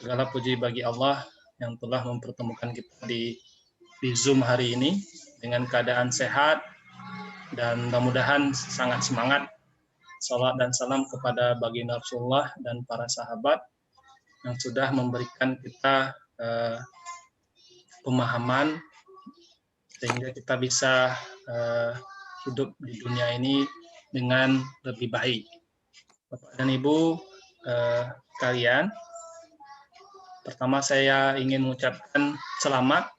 Segala puji bagi Allah yang telah mempertemukan kita di Zoom hari ini dengan keadaan sehat dan mudah-mudahan sangat semangat. Salat dan salam kepada baginda Rasulullah dan para sahabat yang sudah memberikan kita pemahaman sehingga kita bisa hidup di dunia ini dengan lebih baik. Bapak dan Ibu kalian, pertama saya ingin mengucapkan selamat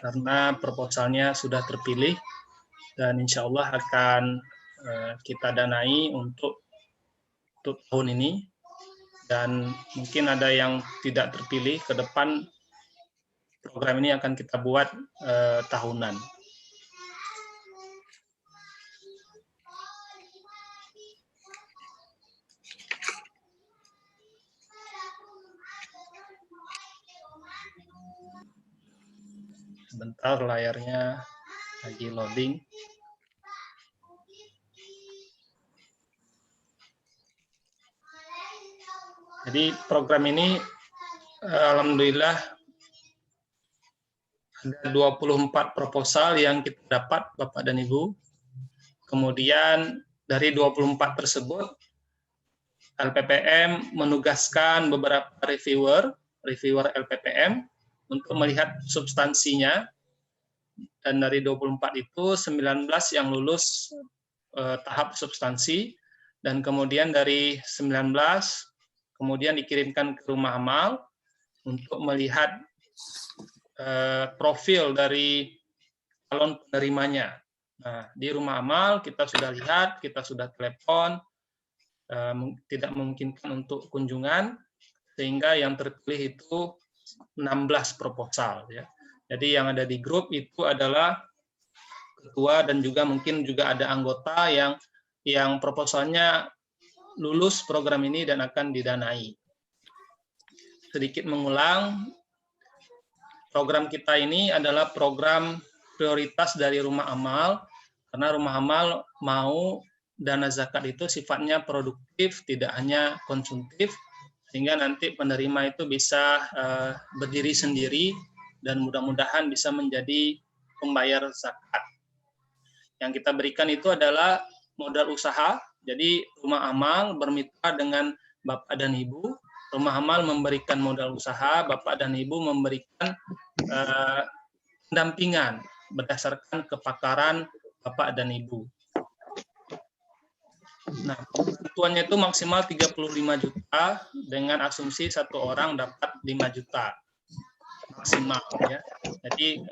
karena proposalnya sudah terpilih dan insya Allah akan kita danai untuk tahun ini, dan mungkin ada yang tidak terpilih ke depan. Program ini akan kita buat tahunan. Sebentar, layarnya lagi loading. Jadi program ini alhamdulillah ada 24 proposal yang kita dapat, Bapak dan Ibu. Kemudian dari 24 tersebut LPPM menugaskan beberapa reviewer LPPM untuk melihat substansinya, dan dari 24 itu 19 yang lulus tahap substansi, dan kemudian dari 19 kemudian dikirimkan ke rumah amal untuk melihat profil dari calon penerimanya. Nah, di rumah amal kita sudah lihat, kita sudah telepon, tidak memungkinkan untuk kunjungan, sehingga yang terpilih itu 16 proposal. Ya. Jadi yang ada di grup itu adalah ketua dan juga mungkin juga ada anggota yang proposalnya lulus program ini dan akan didanai. Sedikit mengulang, program kita ini adalah program prioritas dari rumah amal, karena rumah amal mau dana zakat itu sifatnya produktif, tidak hanya konsumtif, sehingga nanti penerima itu bisa berdiri sendiri dan mudah-mudahan bisa menjadi pembayar zakat. Yang kita berikan itu adalah modal usaha, jadi rumah amal bermitra dengan Bapak dan Ibu, rumah amal memberikan modal usaha, Bapak dan Ibu memberikan pendampingan berdasarkan kepakaran Bapak dan Ibu. Nah, bantuannya itu maksimal 35 juta dengan asumsi satu orang dapat 5 juta maksimal, ya. Jadi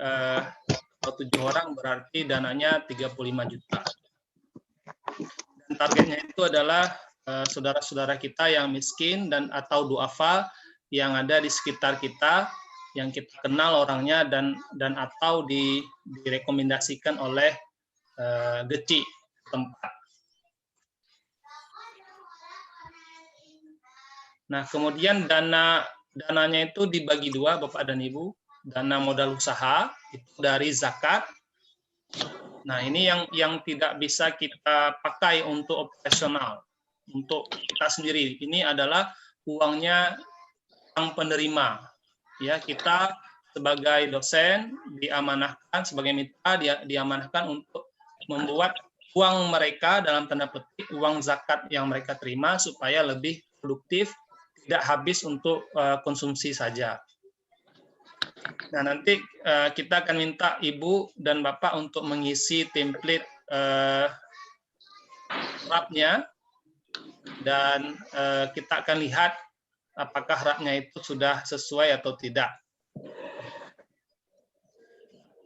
kalau 7 orang berarti dananya 35 juta. Dan targetnya itu adalah saudara-saudara kita yang miskin dan atau duafa yang ada di sekitar kita, yang kita kenal orangnya dan atau direkomendasikan oleh GECI tempat. Nah, kemudian dananya itu dibagi dua, Bapak dan Ibu. Dana modal usaha itu dari zakat. Nah, ini yang tidak bisa kita pakai untuk operasional, untuk kita sendiri. Ini adalah uangnya sang penerima. Ya, kita sebagai dosen diamanahkan, sebagai mitra diamanahkan untuk membuat uang mereka, dalam tanda petik uang zakat yang mereka terima, supaya lebih produktif, tidak habis untuk konsumsi saja. Nah, nanti kita akan minta Ibu dan Bapak untuk mengisi template rapnya, dan kita akan lihat apakah rapnya itu sudah sesuai atau tidak.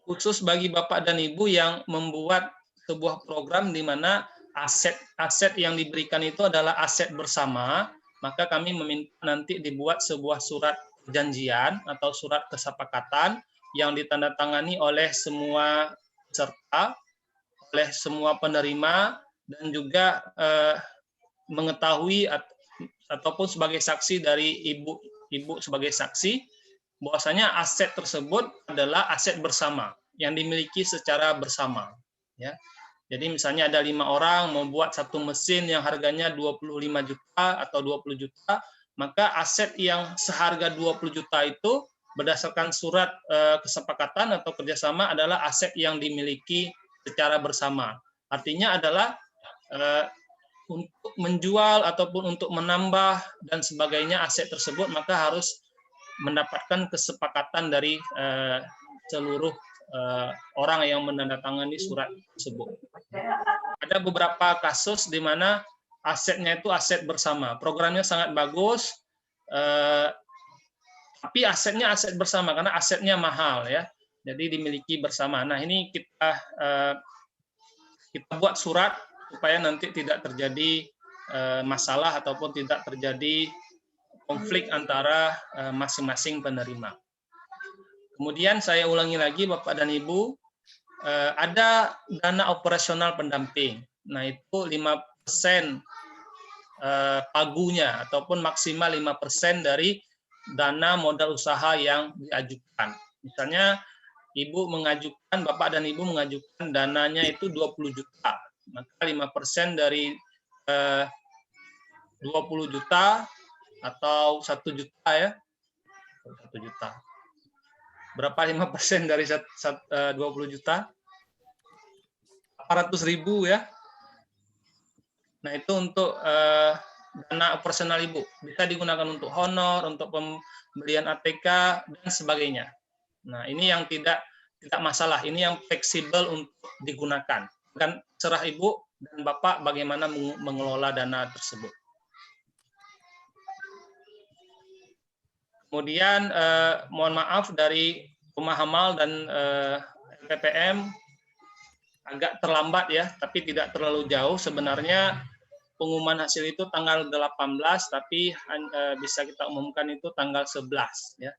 Khusus bagi Bapak dan Ibu yang membuat sebuah program di mana aset yang diberikan itu adalah aset bersama, maka kami meminta nanti dibuat sebuah surat perjanjian atau surat kesepakatan yang ditandatangani oleh semua peserta, oleh semua penerima, dan juga mengetahui ataupun sebagai saksi dari ibu sebagai saksi bahwasanya aset tersebut adalah aset bersama yang dimiliki secara bersama. Ya. Jadi misalnya ada 5 orang membuat satu mesin yang harganya 25 juta atau 20 juta, maka aset yang seharga 20 juta itu berdasarkan surat kesepakatan atau kerjasama adalah aset yang dimiliki secara bersama. Artinya adalah untuk menjual ataupun untuk menambah dan sebagainya aset tersebut, maka harus mendapatkan kesepakatan dari seluruh orang yang menandatangani surat tersebut. Ada beberapa kasus di mana asetnya itu aset bersama. Programnya sangat bagus, tapi asetnya aset bersama karena asetnya mahal ya. Jadi dimiliki bersama. Nah, ini kita buat surat supaya nanti tidak terjadi masalah ataupun tidak terjadi konflik antara masing-masing penerima. Kemudian saya ulangi lagi Bapak dan Ibu, ada dana operasional pendamping. Nah, itu 5% pagunya ataupun maksimal 5% dari dana modal usaha yang diajukan. Misalnya Ibu mengajukan, Bapak dan Ibu mengajukan dananya itu 20 juta. Maka 5% dari 20 juta atau 1 juta ya. 1 juta. Berapa 5% dari 20 juta? 400.000 ya. Nah, itu untuk dana operasional Ibu. Bisa digunakan untuk honor, untuk pembelian ATK, dan sebagainya. Nah, ini yang tidak masalah. Ini yang fleksibel untuk digunakan. Dan serah Ibu dan Bapak bagaimana mengelola dana tersebut. Kemudian, mohon maaf dari Rumah Amal dan LPPM agak terlambat ya, tapi tidak terlalu jauh. Sebenarnya pengumuman hasil itu tanggal 18, tapi bisa kita umumkan itu tanggal 11 ya.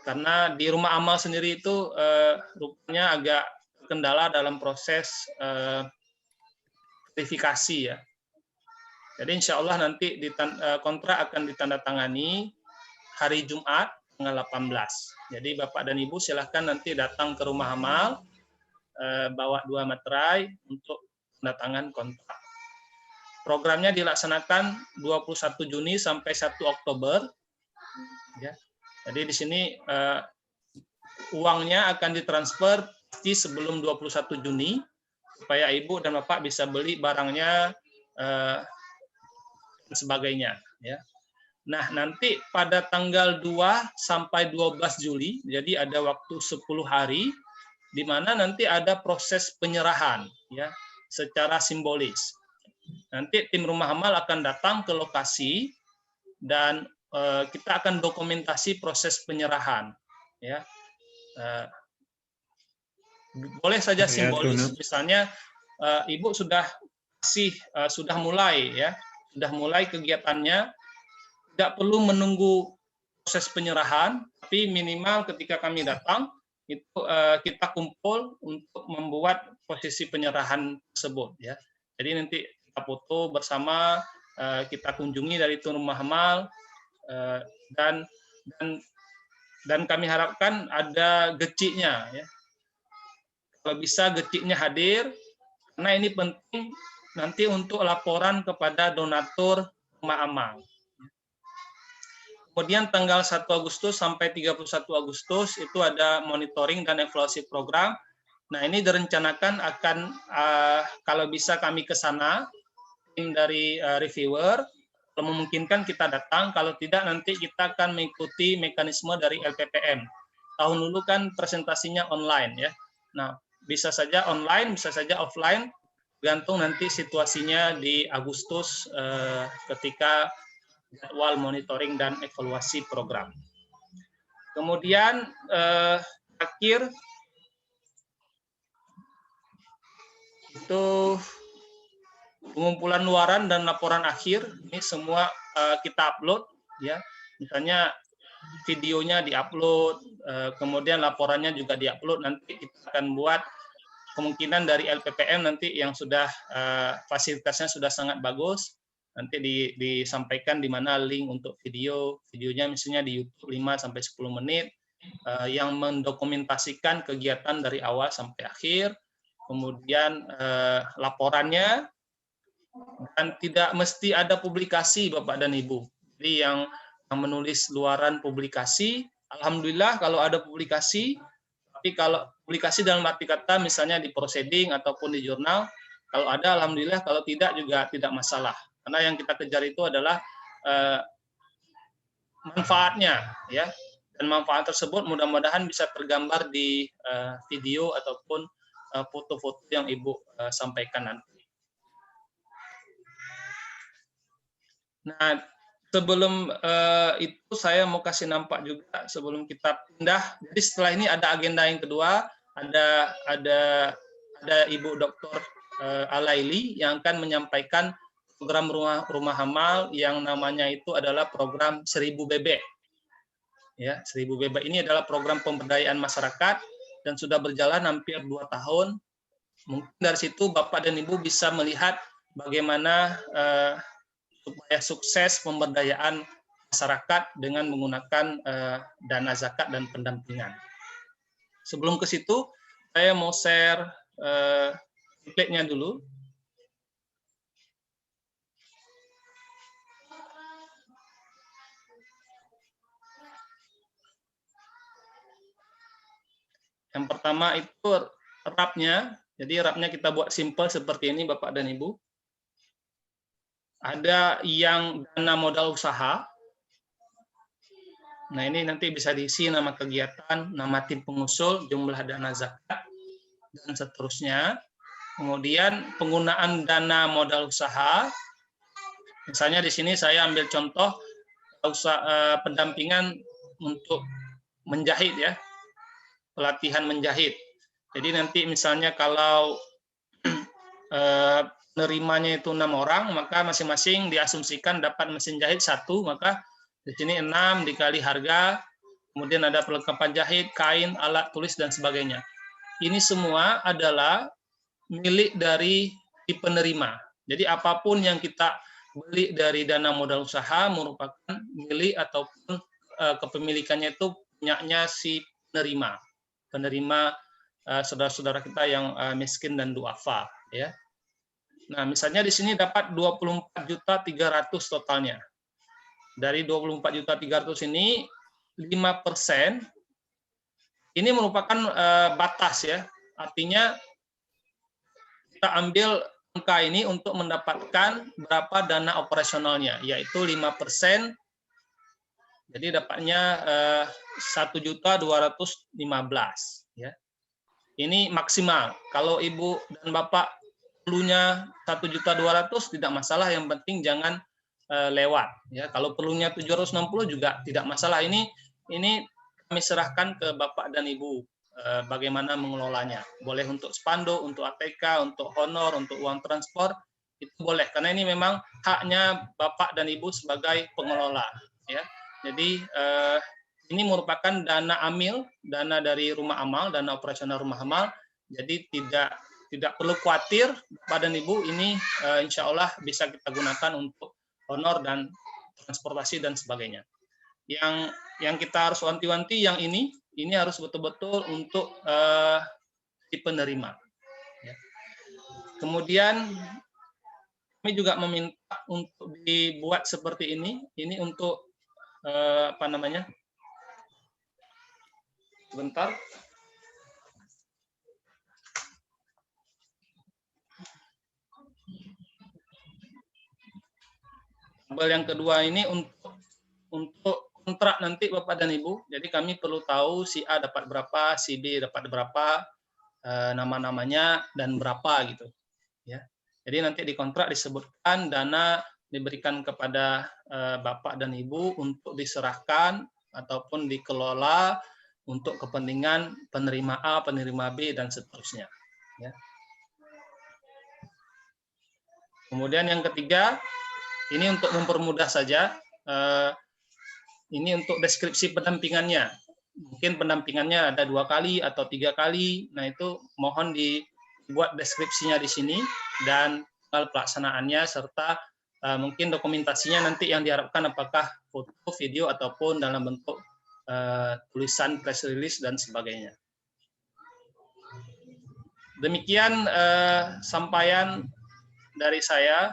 Karena di Rumah Amal sendiri itu rupanya agak terkendala dalam proses verifikasi ya. Jadi insya Allah nanti kontrak akan ditandatangani hari Jumat tanggal 18. Jadi Bapak dan Ibu silahkan nanti datang ke Rumah Amal, bawa 2 materai untuk pendatangan kontrak. Programnya dilaksanakan 21 Juni sampai 1 Oktober. Ya. Jadi di sini uangnya akan ditransfer pasti sebelum 21 Juni supaya Ibu dan Bapak bisa beli barangnya dan sebagainya. Ya. Nah, nanti pada tanggal 2 sampai 12 Juli, jadi ada waktu 10 hari, di mana nanti ada proses penyerahan ya secara simbolis. Nanti tim Rumah Amal akan datang ke lokasi dan kita akan dokumentasi proses penyerahan. Ya, boleh saja simbolis. Misalnya Ibu sudah mulai ya, sudah mulai kegiatannya, tidak perlu menunggu proses penyerahan, tapi minimal ketika kami datang itu kita kumpul untuk membuat posisi penyerahan tersebut ya. Jadi nanti kita foto bersama, kita kunjungi dari itu Rumah Amal, dan kami harapkan ada geciknya ya. Kalau bisa geciknya hadir, karena ini penting nanti untuk laporan kepada donatur Rumah Amal. Kemudian tanggal 1 Agustus sampai 31 Agustus itu ada monitoring dan evaluasi program. Nah, ini direncanakan akan kalau bisa kami ke sana, tim dari reviewer, kalau memungkinkan kita datang, kalau tidak nanti kita akan mengikuti mekanisme dari LPPM. Tahun dulu kan presentasinya online ya. Nah, bisa saja online, bisa saja offline, tergantung nanti situasinya di Agustus ketika jadwal monitoring dan evaluasi program. Kemudian akhir itu pengumpulan luaran dan laporan akhir, ini semua kita upload ya. Misalnya videonya diupload, kemudian laporannya juga diupload. Nanti kita akan buat kemungkinan dari LPPM nanti yang sudah fasilitasnya sudah sangat bagus, nanti disampaikan di mana link untuk videonya misalnya di YouTube 5 sampai 10 menit yang mendokumentasikan kegiatan dari awal sampai akhir. Kemudian laporannya, dan tidak mesti ada publikasi Bapak dan Ibu. Jadi yang menulis luaran publikasi, alhamdulillah kalau ada publikasi, tapi kalau publikasi dalam arti kata misalnya di proceeding ataupun di jurnal, kalau ada alhamdulillah, kalau tidak juga tidak masalah. Karena yang kita kejar itu adalah manfaatnya, ya. Dan manfaat tersebut mudah-mudahan bisa tergambar di video ataupun foto-foto yang Ibu sampaikan nanti. Nah, sebelum itu saya mau kasih nampak juga sebelum kita pindah. Jadi setelah ini ada agenda yang kedua, ada Ibu Dr. Alaili yang akan menyampaikan program rumah amal yang namanya itu adalah program 1000 bebek. Ya, 1000 bebek ini adalah program pemberdayaan masyarakat dan sudah berjalan hampir 2 tahun. Mungkin dari situ Bapak dan Ibu bisa melihat bagaimana supaya sukses pemberdayaan masyarakat dengan menggunakan dana zakat dan pendampingan. Sebelum ke situ, saya mau share template-nya dulu. Yang pertama itu rapnya. Jadi rapnya kita buat simple seperti ini Bapak dan Ibu. Ada yang dana modal usaha. Nah, ini nanti bisa diisi nama kegiatan, nama tim pengusul, jumlah dana zakat, dan seterusnya. Kemudian penggunaan dana modal usaha. Misalnya di sini saya ambil contoh pendampingan untuk menjahit, ya, pelatihan menjahit. Jadi nanti misalnya kalau penerimanya itu 6 orang, maka masing-masing diasumsikan dapat mesin jahit 1, maka di sini 6 dikali harga, kemudian ada perlengkapan jahit, kain, alat tulis, dan sebagainya. Ini semua adalah milik dari si penerima. Jadi apapun yang kita beli dari dana modal usaha merupakan milik ataupun kepemilikannya itu punyanya si penerima. Penerima saudara-saudara kita yang miskin dan duafa, ya. Nah, misalnya di sini dapat 24.300.000 totalnya. Dari 24.300.000 ini 5% ini merupakan batas, ya. Artinya kita ambil angka ini untuk mendapatkan berapa dana operasionalnya, yaitu 5%. Jadi dapatnya 1.215.000, ya. Ini maksimal. Kalau Ibu dan Bapak perlunya 1.200.000 tidak masalah, yang penting jangan lewat, ya. Kalau perlunya 760 juga tidak masalah. Ini kami serahkan ke Bapak dan Ibu bagaimana mengelolanya. Boleh untuk spanduk, untuk ATK, untuk honor, untuk uang transport, itu boleh, karena ini memang haknya Bapak dan Ibu sebagai pengelola, ya. Jadi ini merupakan dana amil, dana dari rumah amal, dana operasional rumah amal. Jadi tidak perlu khawatir Bapak dan Ibu, ini insya Allah bisa kita gunakan untuk honor dan transportasi dan sebagainya. Yang kita harus wanti-wanti yang ini harus betul-betul untuk si penerima. Ya. Kemudian kami juga meminta untuk dibuat seperti ini untuk apa namanya? Sebentar. Tabel yang kedua ini untuk kontrak nanti Bapak dan Ibu. Jadi kami perlu tahu si A dapat berapa, si B dapat berapa, nama-namanya dan berapa gitu, ya. Jadi nanti di kontrak disebutkan dana diberikan kepada Bapak dan Ibu untuk diserahkan ataupun dikelola untuk kepentingan penerima A, penerima B, dan seterusnya, ya. Kemudian yang ketiga, ini untuk mempermudah saja, ini untuk deskripsi pendampingannya. Mungkin pendampingannya ada 2 kali atau 3 kali, nah itu mohon dibuat deskripsinya di sini dan pelaksanaannya serta mungkin dokumentasinya nanti yang diharapkan apakah foto, video, ataupun dalam bentuk tulisan press release dan sebagainya. Demikian sampaian dari saya.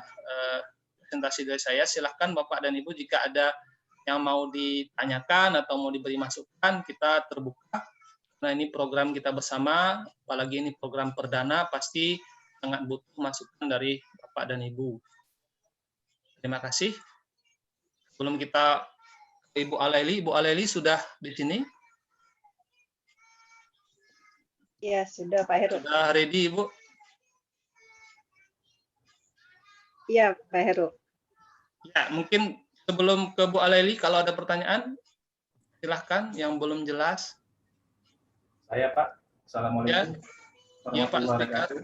presentasi dari saya. Silahkan Bapak dan Ibu jika ada yang mau ditanyakan atau mau diberi masukan, kita terbuka. Nah, ini program kita bersama, apalagi ini program perdana, pasti sangat butuh masukan dari Bapak dan Ibu. Terima kasih. Sebelum kita ke Ibu Alaili sudah di sini? Ya, sudah Pak Heru. Sudah ready, Ibu? Iya, Pak Heru. Ya, mungkin sebelum ke Bu Alaili, kalau ada pertanyaan, silahkan yang belum jelas. Saya Pak, Assalamualaikum Ya, Pak. warahmatullahi wabarakatuh.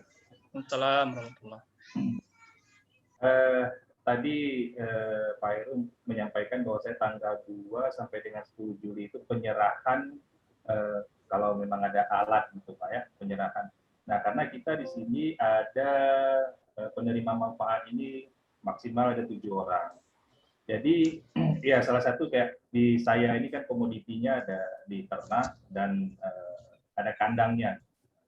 Assalamualaikum. Tadi Pak Heru menyampaikan bahwa saya tanggal 2 sampai dengan 10 Juli itu penyerahan kalau memang ada alat gitu Pak ya, penyerahan. Nah, karena kita di sini ada penerima manfaat ini maksimal ada 7 orang. Jadi ya salah satu kayak di saya ini kan komoditinya ada di ternak dan ada kandangnya.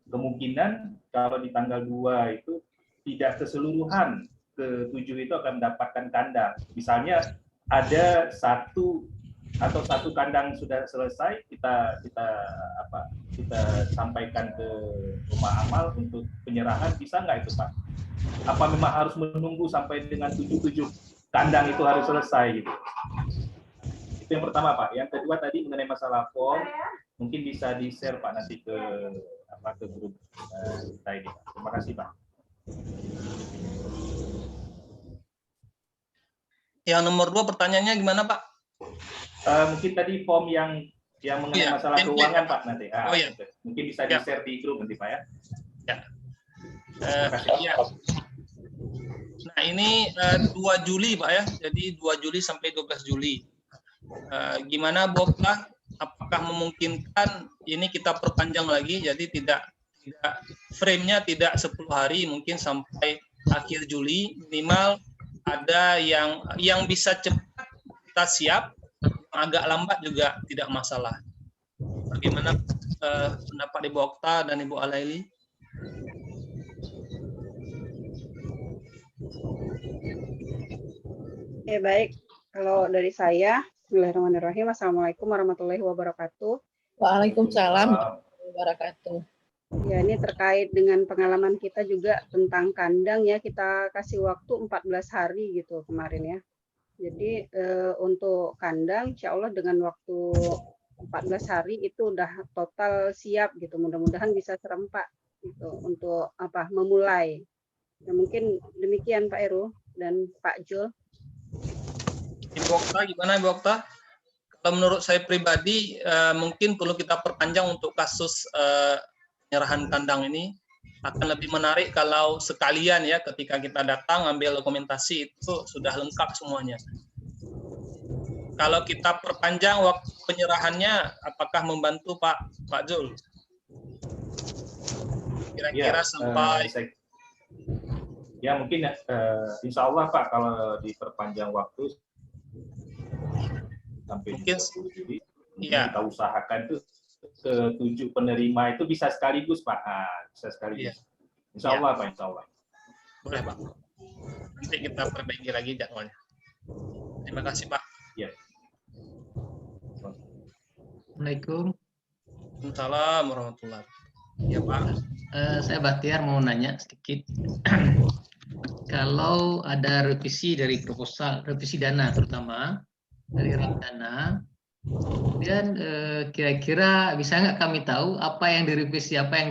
Kemungkinan kalau di tanggal 2 itu tidak keseluruhan ke-7 itu akan mendapatkan kandang. Misalnya ada satu kandang sudah selesai, kita sampaikan ke rumah amal untuk penyerahan, bisa nggak itu Pak? Apa memang harus menunggu sampai dengan 7 kandang itu harus selesai gitu? Itu yang pertama Pak. Yang kedua tadi mengenai masalah form, mungkin bisa di-share Pak nanti ke grup kita ini. Terima kasih Pak. Yang nomor 2 pertanyaannya gimana Pak? Mungkin tadi form yang mengenai masalah keuangan Pak nanti. Iya. Mungkin bisa di-share di grup nanti Pak ya. Ya. Ya. Nah ini 2 Juli Pak ya, jadi 2 Juli sampai 12 Juli. Gimana Bu Okta? Apakah memungkinkan ini kita perpanjang lagi, jadi tidak frame-nya tidak 10 hari, mungkin sampai akhir Juli, minimal ada yang bisa cepat kita siap, agak lambat juga tidak masalah. Bagaimana pendapat Ibu Okta dan Ibu Alaili? Ya, baik. Kalau dari saya, Bismillahirrahmanirrahim. Assalamualaikum warahmatullahi wabarakatuh. Waalaikumsalam warahmatullahi wabarakatuh. Ya, ini terkait dengan pengalaman kita juga tentang kandang ya, kita kasih waktu 14 hari gitu kemarin ya. Jadi untuk kandang insya Allah dengan waktu 14 hari itu udah total siap gitu. Mudah-mudahan bisa serempak gitu untuk memulai. Nah, mungkin demikian Pak Heru dan Pak Jul. Ibu Okta, gimana Ibu Okta? Kalau menurut saya pribadi, mungkin perlu kita perpanjang untuk kasus penyerahan kandang ini. Akan lebih menarik kalau sekalian ya, ketika kita datang ambil dokumentasi itu sudah lengkap semuanya. Kalau kita perpanjang waktu penyerahannya, apakah membantu Pak Jul? Kira-kira sampai... Ya mungkin insya Allah Pak, kalau diperpanjang waktu sampai mungkin 20 Juli, ya. Kita usahakan itu ke-7 penerima itu bisa sekaligus Pak. Bisa sekaligus. Ya. Insya Allah Pak, insya Allah. Boleh Pak. Nanti kita perbaiki lagi jadwalnya. Terima kasih Pak. Ya. Assalamualaikum. Waalaikumsalam warahmatullahi wabarakatuh. Ya Pak. Saya Bahtiar mau nanya sedikit. Kalau ada revisi dari proposal, revisi dana terutama dari rak dana, kemudian kira-kira bisa nggak kami tahu apa yang direvisi, apa yang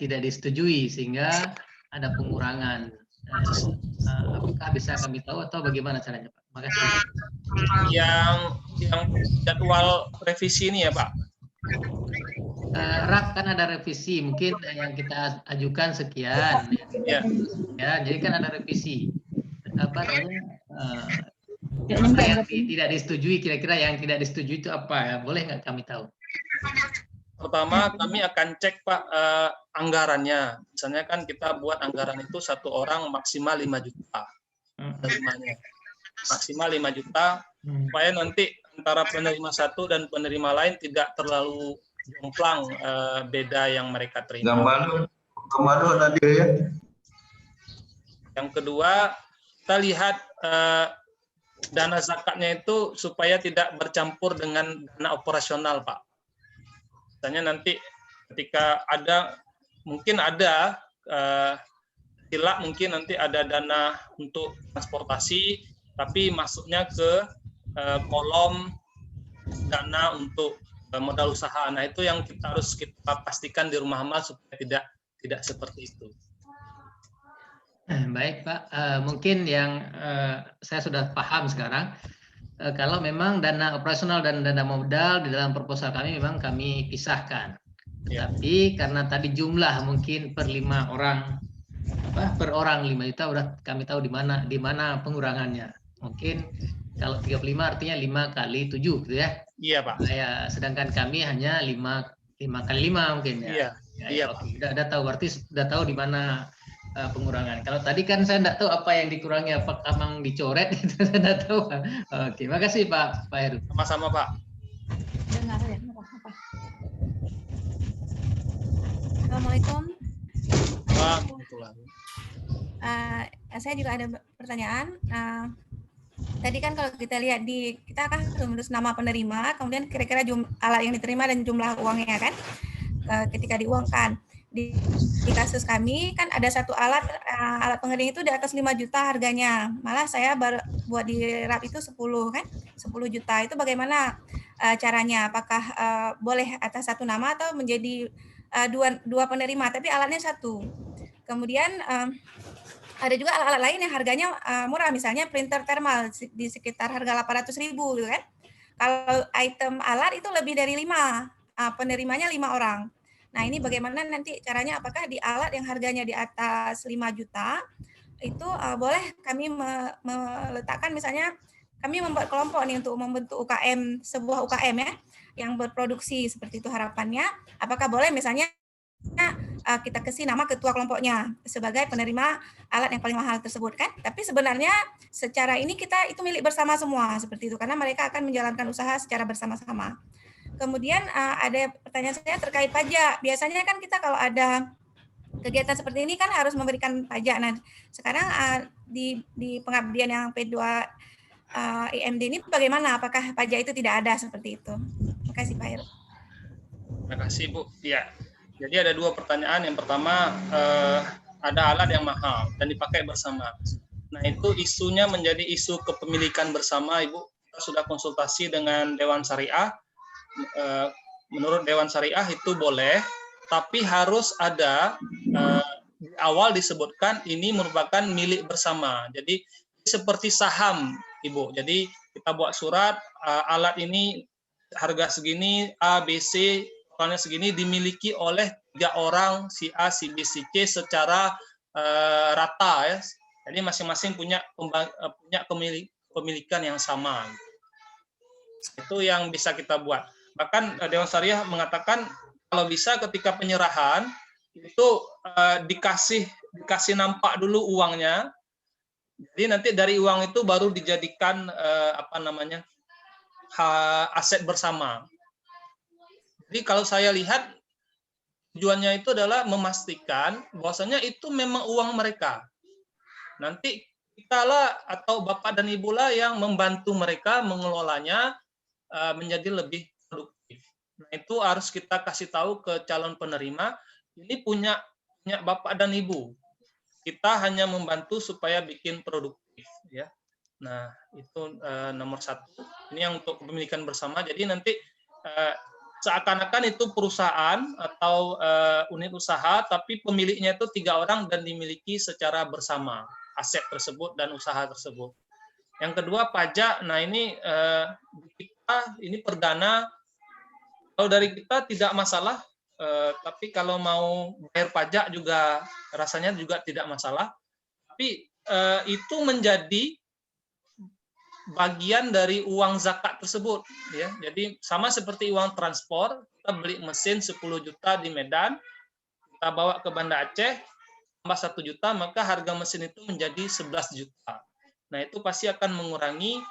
tidak disetujui sehingga ada pengurangan. Apakah bisa kami tahu atau bagaimana caranya Pak? Terima kasih. Yang jadwal revisi ini ya Pak? Rak kan ada revisi, mungkin yang kita ajukan sekian. Ya. Ya, jadi kan ada revisi. Apa yang tidak disetujui, kira-kira yang tidak disetujui itu apa ya? Boleh nggak kami tahu? Pertama kami akan cek Pak anggarannya. Misalnya kan kita buat anggaran itu 1 orang maksimal 5 juta penerimanya. Maksimal 5 juta supaya nanti antara penerima satu dan penerima lain tidak terlalu jomplang beda yang mereka terima. Yang kedua, kita lihat dana zakatnya itu supaya tidak bercampur dengan dana operasional, Pak. Misalnya nanti ketika mungkin ada silap, mungkin nanti ada dana untuk transportasi, tapi masuknya ke kolom dana untuk modal usaha. Nah, itu yang harus kita pastikan di rumah amal supaya tidak seperti itu. Baik Pak, mungkin yang saya sudah paham sekarang, kalau memang dana operasional dan dana modal di dalam proposal kami memang kami pisahkan. Tapi karena tadi jumlah mungkin per 5 orang, per orang 5 juta udah kami tahu di mana pengurangannya. Mungkin kalau 35 artinya 5 kali 7 gitu ya. Iya Pak. Sedangkan kami hanya 5 kali 5 mungkin ya. Iya Oke. Udah tahu, berarti sudah tahu di mana pengurangan. Kalau tadi kan saya tidak tahu apa yang dikurangi, apakah memang dicoret itu saya tidak tahu. Oke, makasih Pak Heru. Sama-sama Pak. Dengar ya, apa? Assalamualaikum. Waalaikumsalam. Saya juga ada pertanyaan. Tadi kan kalau kita lihat kita akan menulis nama penerima, kemudian kira-kira alat yang diterima dan jumlah uangnya kan, ketika diuangkan. Di kasus kami kan ada satu alat pengering itu di atas 5 juta harganya. Malah saya buat di RAP itu 10 kan, 10 juta. Itu bagaimana caranya? Apakah boleh atas satu nama atau menjadi dua penerima, tapi alatnya satu. Kemudian ada juga alat-alat lain yang harganya murah, misalnya printer thermal di sekitar harga 800.000 gitu kan. Kalau item alat itu lebih dari 5, penerimanya 5 orang. Nah, ini bagaimana nanti caranya, apakah di alat yang harganya di atas 5 juta itu boleh kami meletakkan, misalnya kami membuat kelompok nih untuk membentuk UKM, sebuah UKM ya, yang berproduksi seperti itu harapannya, apakah boleh misalnya kita kasih nama ketua kelompoknya sebagai penerima alat yang paling mahal tersebut kan. Tapi sebenarnya secara ini itu milik bersama semua seperti itu, karena mereka akan menjalankan usaha secara bersama-sama. Kemudian ada pertanyaan saya terkait pajak. Biasanya kan kita kalau ada kegiatan seperti ini kan harus memberikan pajak. Nah, sekarang di pengabdian yang P2 IMD ini bagaimana? Apakah pajak itu tidak ada seperti itu? Terima kasih Pak Heru. Terima kasih Bu. Ya. Jadi ada 2 pertanyaan. Yang pertama, ada alat yang mahal dan dipakai bersama. Nah, itu isunya menjadi isu kepemilikan bersama, Ibu. Kita sudah konsultasi dengan Dewan Syariah. Menurut Dewan Syariah itu boleh, tapi harus ada di awal disebutkan ini merupakan milik bersama. Jadi seperti saham, Ibu. Jadi kita buat surat, alat ini harga segini, A, B, C, totalnya segini, dimiliki oleh 3 orang, si A, si B, si C secara rata ya. Jadi masing-masing punya kepemilikan yang sama. Itu yang bisa kita buat. Bahkan Dewan Syariah mengatakan kalau bisa ketika penyerahan itu dikasih nampak dulu uangnya. Jadi nanti dari uang itu baru dijadikan aset bersama. Jadi kalau saya lihat tujuannya itu adalah memastikan bahwasanya itu memang uang mereka. Nanti kita lah atau Bapak dan Ibu lah yang membantu mereka mengelolanya menjadi lebih produktif. Nah, itu harus kita kasih tahu ke calon penerima, ini punya Bapak dan Ibu. Kita hanya membantu supaya bikin produktif ya. Nah, itu nomor 1. Ini yang untuk kepemilikan bersama. Jadi nanti seakan-akan itu perusahaan atau unit usaha, tapi pemiliknya itu 3 orang dan dimiliki secara bersama aset tersebut dan usaha tersebut. Yang kedua, pajak. Nah, ini kita ini perdana. Kalau dari kita tidak masalah, tapi kalau mau bayar pajak juga rasanya juga tidak masalah. Tapi itu menjadi bagian dari uang zakat tersebut ya. Jadi sama seperti uang transport, kita beli mesin 10 juta di Medan, kita bawa ke Banda Aceh tambah 1 juta, maka harga mesin itu menjadi 11 juta. Nah, itu pasti akan mengurangi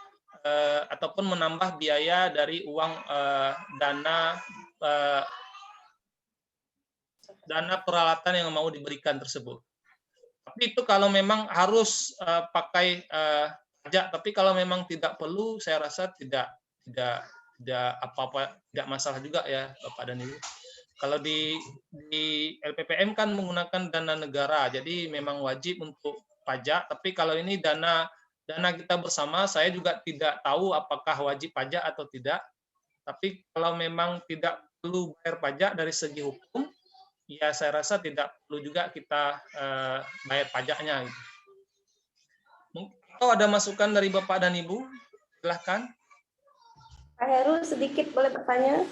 ataupun menambah biaya dari uang dana peralatan yang mau diberikan tersebut. Tapi itu kalau memang harus pakai pajak. Tapi kalau memang tidak perlu, saya rasa tidak apa-apa, tidak masalah juga ya Bapak dan Ibu. Kalau di LPPM kan menggunakan dana negara, jadi memang wajib untuk pajak. Tapi kalau ini dana kita bersama, saya juga tidak tahu apakah wajib pajak atau tidak. Tapi kalau memang tidak perlu bayar pajak dari segi hukum, ya saya rasa tidak perlu juga kita bayar pajaknya. Atau ada masukan dari Bapak dan Ibu? Silahkan. Pak Heru, sedikit boleh bertanya?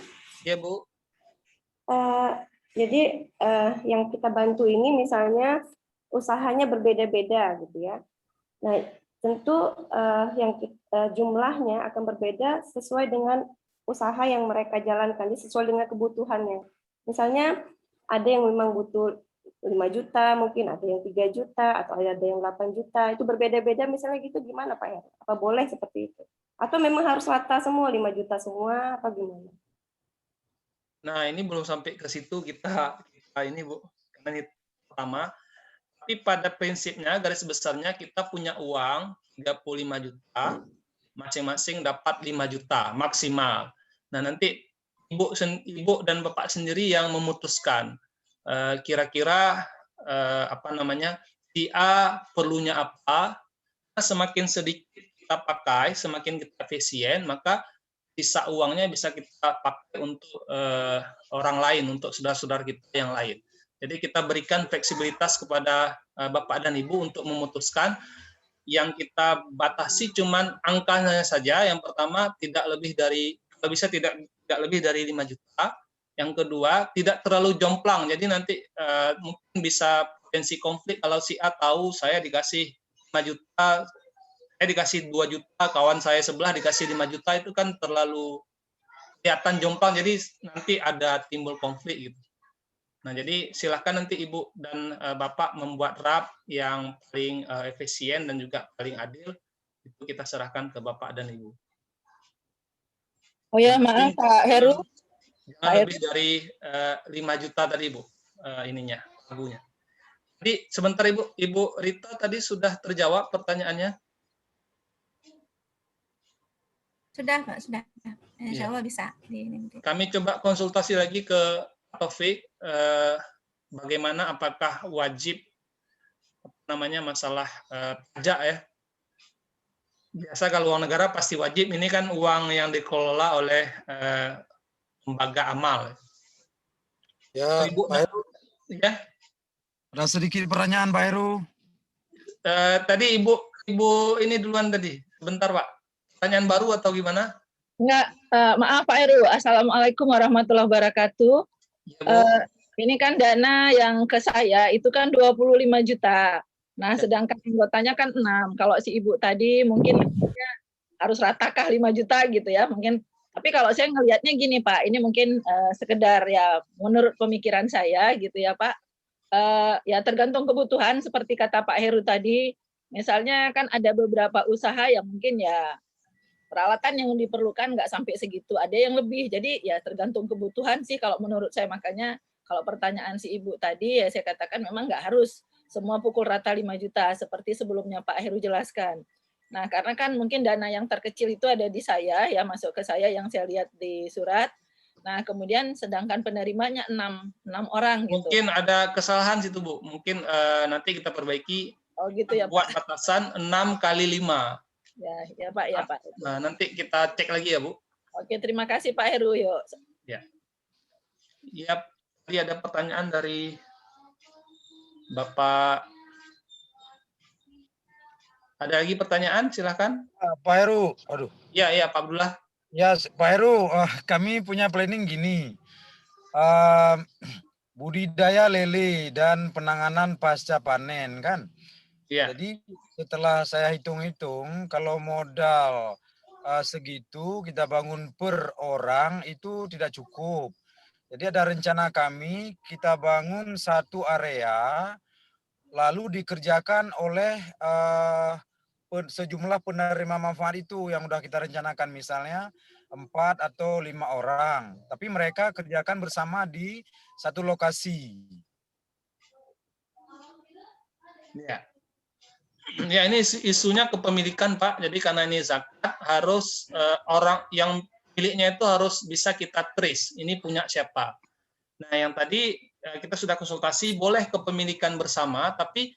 Ya, Bu. Jadi yang kita bantu ini misalnya usahanya berbeda-beda gitu ya. Nah, tentu jumlahnya akan berbeda sesuai dengan usaha yang mereka jalankan, sesuai dengan kebutuhannya. Misalnya ada yang memang butuh 5 juta, mungkin ada yang 3 juta, atau ada yang 8 juta, itu berbeda-beda misalnya gitu, gimana Pak Heru? Apa boleh seperti itu? Atau memang harus rata semua, 5 juta semua, apa gimana? Nah, ini belum sampai ke situ kita ini Bu, karena ini pertama. Tapi pada prinsipnya, garis besarnya kita punya uang 35 juta, masing-masing dapat 5 juta maksimal. Nah, nanti Ibu dan Bapak sendiri yang memutuskan kira-kira si A perlunya apa. Semakin sedikit kita pakai, semakin kita efisien, maka sisa uangnya bisa kita pakai untuk orang lain, untuk saudara-saudara kita yang lain. Jadi kita berikan fleksibilitas kepada Bapak dan Ibu untuk memutuskan. Yang kita batasi cuman angkanya saja. Yang pertama tidak lebih dari 5 juta. Yang kedua tidak terlalu jomplang. Jadi nanti mungkin bisa potensi konflik kalau si A tahu saya dikasih 5 juta, saya dikasih 2 juta, kawan saya sebelah dikasih 5 juta, itu kan terlalu kelihatan jomplang, jadi nanti ada timbul konflik gitu. Nah, jadi silakan nanti Ibu dan Bapak membuat draft yang paling efisien dan juga paling adil, itu kita serahkan ke Bapak dan Ibu. Oh ya, maaf Pak Heru. Jangan lebih dari 5 juta tadi Bu, ininya, lagunya. Jadi sebentar Ibu Rita tadi sudah terjawab pertanyaannya? Sudah Pak, sudah. Insya Allah bisa. Kami coba konsultasi lagi ke Taufik, bagaimana apakah wajib masalah pajak ya. Biasa kalau uang negara pasti wajib, ini kan uang yang dikelola oleh lembaga amal. Ya, Ibu, Pak Heru. Ya. Ada sedikit pertanyaan Pak Heru. Tadi Ibu ini duluan tadi. Sebentar Pak. Pertanyaan baru atau gimana? Enggak, maaf Pak Heru. Assalamualaikum warahmatullahi wabarakatuh. Ya, ini kan dana yang ke saya itu kan 25 juta. Nah, sedangkan anggotanya kan 6. Kalau si Ibu tadi mungkin harus ratakah 5 juta gitu ya, mungkin. Tapi kalau saya ngelihatnya gini Pak, ini mungkin sekedar ya menurut pemikiran saya gitu ya Pak. Ya tergantung kebutuhan seperti kata Pak Heru tadi. Misalnya kan ada beberapa usaha yang mungkin ya peralatan yang diperlukan nggak sampai segitu, ada yang lebih. Jadi ya tergantung kebutuhan sih kalau menurut saya. Makanya kalau pertanyaan si Ibu tadi ya saya katakan memang nggak harus semua pukul rata 5 juta seperti sebelumnya Pak Heru jelaskan. Nah, karena kan mungkin dana yang terkecil itu ada di saya ya, masuk ke saya yang saya lihat di surat. Nah, kemudian sedangkan penerimanya 6 orang gitu. Mungkin ada kesalahan situ Bu. Mungkin nanti kita perbaiki. Oh gitu ya Pak. Buat batasan 6 kali 5. Ya Pak, ya Pak. Nah, nanti kita cek lagi ya Bu. Oke, terima kasih Pak Heru. Yuk. Ya. Ya, tadi ada pertanyaan dari Bapak. Ada lagi pertanyaan? Silakan. Pak Heru, aduh. Ya, Pak Abdullah. Ya, Pak Heru, kami punya planning gini. Budidaya lele dan penanganan pasca panen kan. Ya. Jadi setelah saya hitung-hitung, kalau modal segitu kita bangun per orang itu tidak cukup. Jadi ada rencana kami kita bangun satu area lalu dikerjakan oleh sejumlah penerima manfaat itu yang sudah kita rencanakan, misalnya 4 atau 5 orang. Tapi mereka kerjakan bersama di satu lokasi. Ya. Ya, ini isunya kepemilikan, Pak. Jadi karena ini zakat, harus orang yang miliknya itu harus bisa kita trace. Ini punya siapa. Nah, yang tadi kita sudah konsultasi, boleh kepemilikan bersama, tapi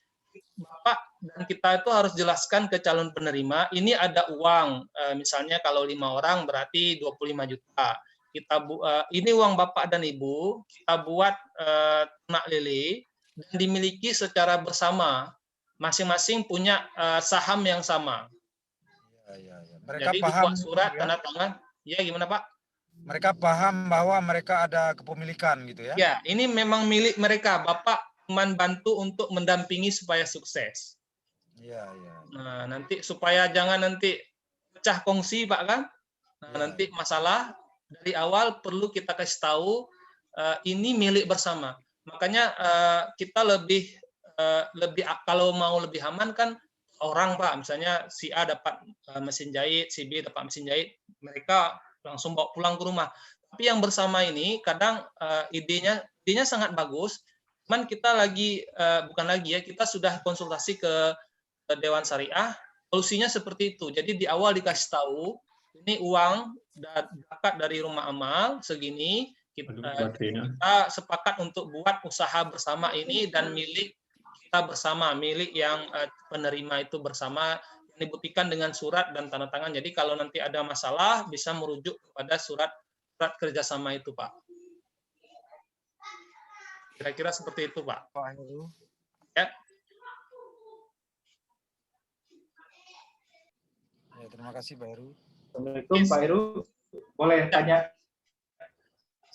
Bapak dan kita itu harus jelaskan ke calon penerima, ini ada uang. Misalnya kalau 5 orang berarti 25 juta. Ini uang Bapak dan Ibu, kita buat ternak lele dan dimiliki secara bersama. Masing-masing punya saham yang sama. Ya. Mereka Jadi paham dibuat surat ya? tanda tangan. Ya, gimana Pak? Mereka paham bahwa mereka ada kepemilikan gitu ya? Ya, ini memang milik mereka. Bapak cuma bantu untuk mendampingi supaya sukses. Iya. Nah, nanti supaya jangan nanti pecah kongsi, Pak, kan? Nah, Ya. nanti masalah dari awal perlu kita kasih tahu ini milik bersama. Makanya kita lebih kalau mau lebih aman kan orang, Pak, misalnya si A dapat mesin jahit, si B dapat mesin jahit, mereka langsung bawa pulang ke rumah. Tapi yang bersama ini kadang idenya sangat bagus, cuman kita kita sudah konsultasi ke Dewan Syariah, solusinya seperti itu. Jadi di awal dikasih tahu ini uang zakat dari rumah amal segini, kita sepakat untuk buat usaha bersama ini dan milik kita bersama, milik yang penerima itu bersama, yang dibuktikan dengan surat dan tanda tangan. Jadi kalau nanti ada masalah bisa merujuk kepada surat kerjasama itu, Pak. Kira-kira seperti itu, Pak. Ya. Ya, terima kasih Pak Heru. Assalamualaikum Pak Heru. Boleh tanya?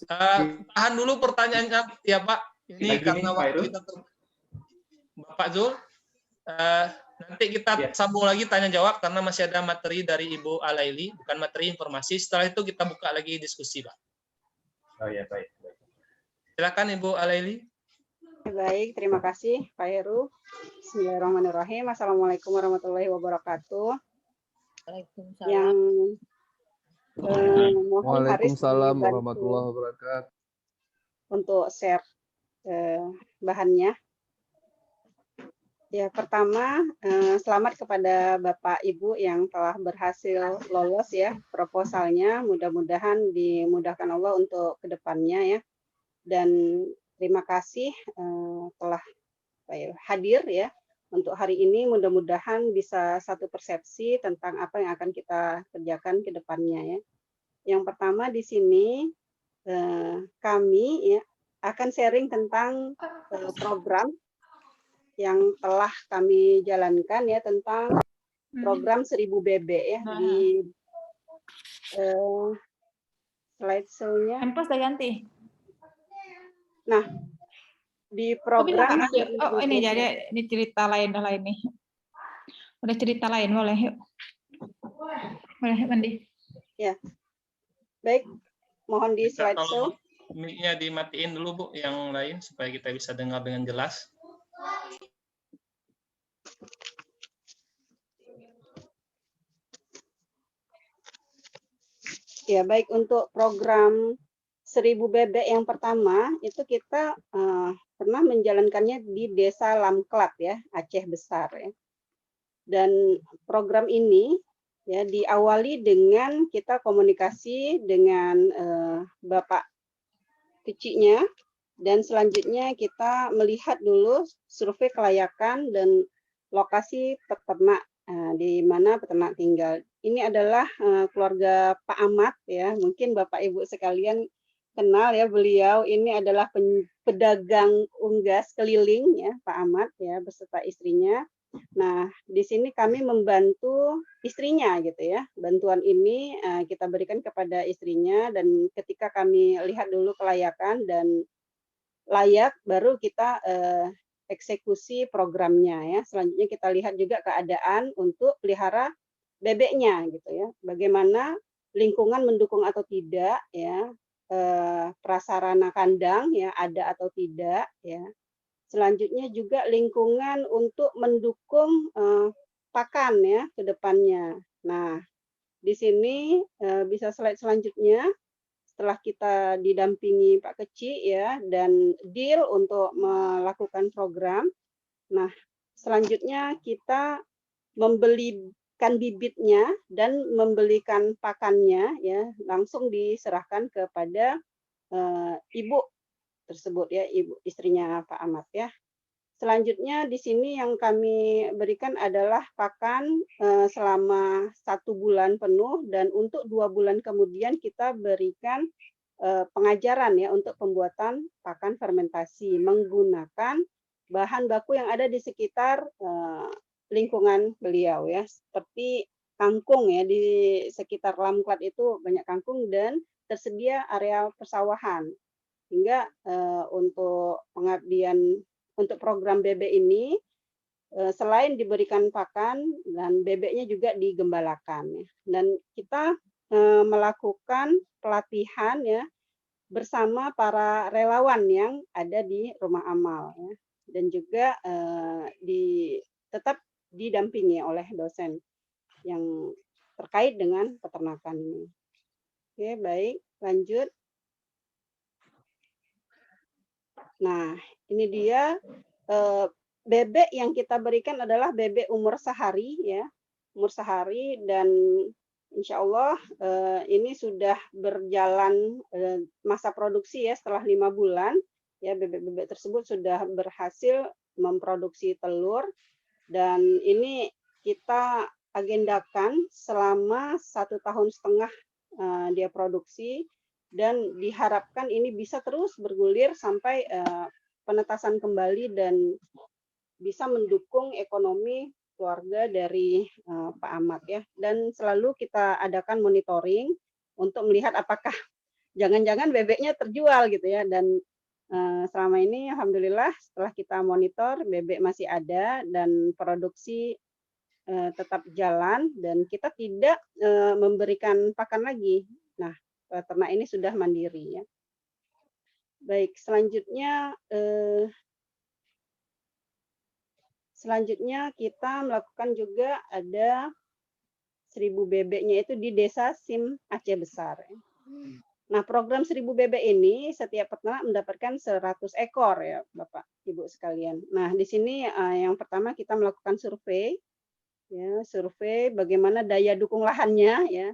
Tahan dulu pertanyaannya ya Pak. Ini Lagi karena nih, Pak waktu Heru. kita Bapak Zul. Nanti kita sambung lagi tanya jawab karena masih ada materi dari Ibu Alaili, bukan materi informasi. Setelah itu kita buka lagi diskusi, Pak. Oh ya, baik. Silakan Ibu Alaili. Baik, terima kasih Pak Heru. Bismillahirrahmanirrahim. Assalamualaikum warahmatullahi wabarakatuh. Waalaikumsalam. Yang mohon Haris Waalaikumsalam dibantu warahmatullahi wabarakatuh. untuk share bahannya. Ya, pertama selamat kepada Bapak Ibu yang telah berhasil lolos ya proposalnya. Mudah-mudahan dimudahkan Allah untuk kedepannya ya. Dan terima kasih telah hadir ya untuk hari ini. Mudah-mudahan bisa satu persepsi tentang apa yang akan kita kerjakan ke depannya ya. Yang pertama di sini kami ya akan sharing tentang program yang telah kami jalankan ya tentang program 1000 BB ya di slide show-nya. Handphone sudah ganti. Nah, di program ini jadi ini cerita lain nih. Udah cerita lain boleh yuk. Boleh Mandi. Ya. Baik, mohon di slide show. Mic-nya dimatiin dulu Bu yang lain supaya kita bisa dengar dengan jelas. Ya, baik untuk program 1000 bebek yang pertama itu kita pernah menjalankannya di Desa Lamklat ya, Aceh Besar ya. Dan program ini ya diawali dengan kita komunikasi dengan Bapak kecilnya dan selanjutnya kita melihat dulu survei kelayakan dan lokasi peternak di mana peternak tinggal. Ini adalah keluarga Pak Ahmad ya, mungkin Bapak Ibu sekalian kenal ya beliau. Ini adalah pedagang unggas keliling ya Pak Ahmad ya beserta istrinya. Nah, di sini kami membantu istrinya gitu ya. Bantuan ini kita berikan kepada istrinya dan ketika kami lihat dulu kelayakan dan layak baru kita eksekusi programnya ya. Selanjutnya kita lihat juga keadaan untuk pelihara bebeknya gitu ya. Bagaimana lingkungan mendukung atau tidak ya. Prasarana kandang ya ada atau tidak ya. Selanjutnya juga lingkungan untuk mendukung pakan ya ke depannya. Nah, di sini bisa slide selanjutnya. Setelah kita didampingi Pak Keci ya dan deal untuk melakukan program. Nah, selanjutnya kita membelikan bibitnya dan membelikan pakannya ya langsung diserahkan kepada ibu tersebut ya, ibu istrinya Pak Ahmad ya. Selanjutnya di sini yang kami berikan adalah pakan selama 1 bulan penuh, dan untuk 2 bulan kemudian kita berikan pengajaran ya untuk pembuatan pakan fermentasi menggunakan bahan baku yang ada di sekitar lingkungan beliau ya, seperti kangkung ya, di sekitar Lamklat itu banyak kangkung dan tersedia area persawahan. Hingga untuk pengabdian untuk program bebek ini selain diberikan pakan dan bebeknya juga digembalakan ya. Dan kita melakukan pelatihan ya bersama para relawan yang ada di rumah amal ya. Dan juga tetap didampingi oleh dosen yang terkait dengan peternakan ini. Oke, baik, lanjut. Nah, ini dia bebek yang kita berikan adalah bebek umur sehari ya, umur sehari, dan insya Allah ini sudah berjalan masa produksi ya setelah 5 bulan ya, bebek-bebek tersebut sudah berhasil memproduksi telur, dan ini kita agendakan selama 1,5 tahun dia produksi, dan diharapkan ini bisa terus bergulir sampai penetasan kembali dan bisa mendukung ekonomi keluarga dari Pak Ahmad ya. Dan selalu kita adakan monitoring untuk melihat apakah jangan-jangan bebeknya terjual gitu ya. Dan selama ini alhamdulillah setelah kita monitor bebek masih ada dan produksi tetap jalan, dan kita tidak memberikan pakan lagi. Nah, ternak ini sudah mandiri ya. Baik, selanjutnya kita melakukan juga ada 1000 bebeknya itu di Desa Sim Aceh Besar. Nah, program 1000 bebek ini setiap peternak mendapatkan 100 ekor ya, Bapak Ibu sekalian. Nah, di sini yang pertama kita melakukan survei ya, survei bagaimana daya dukung lahannya ya.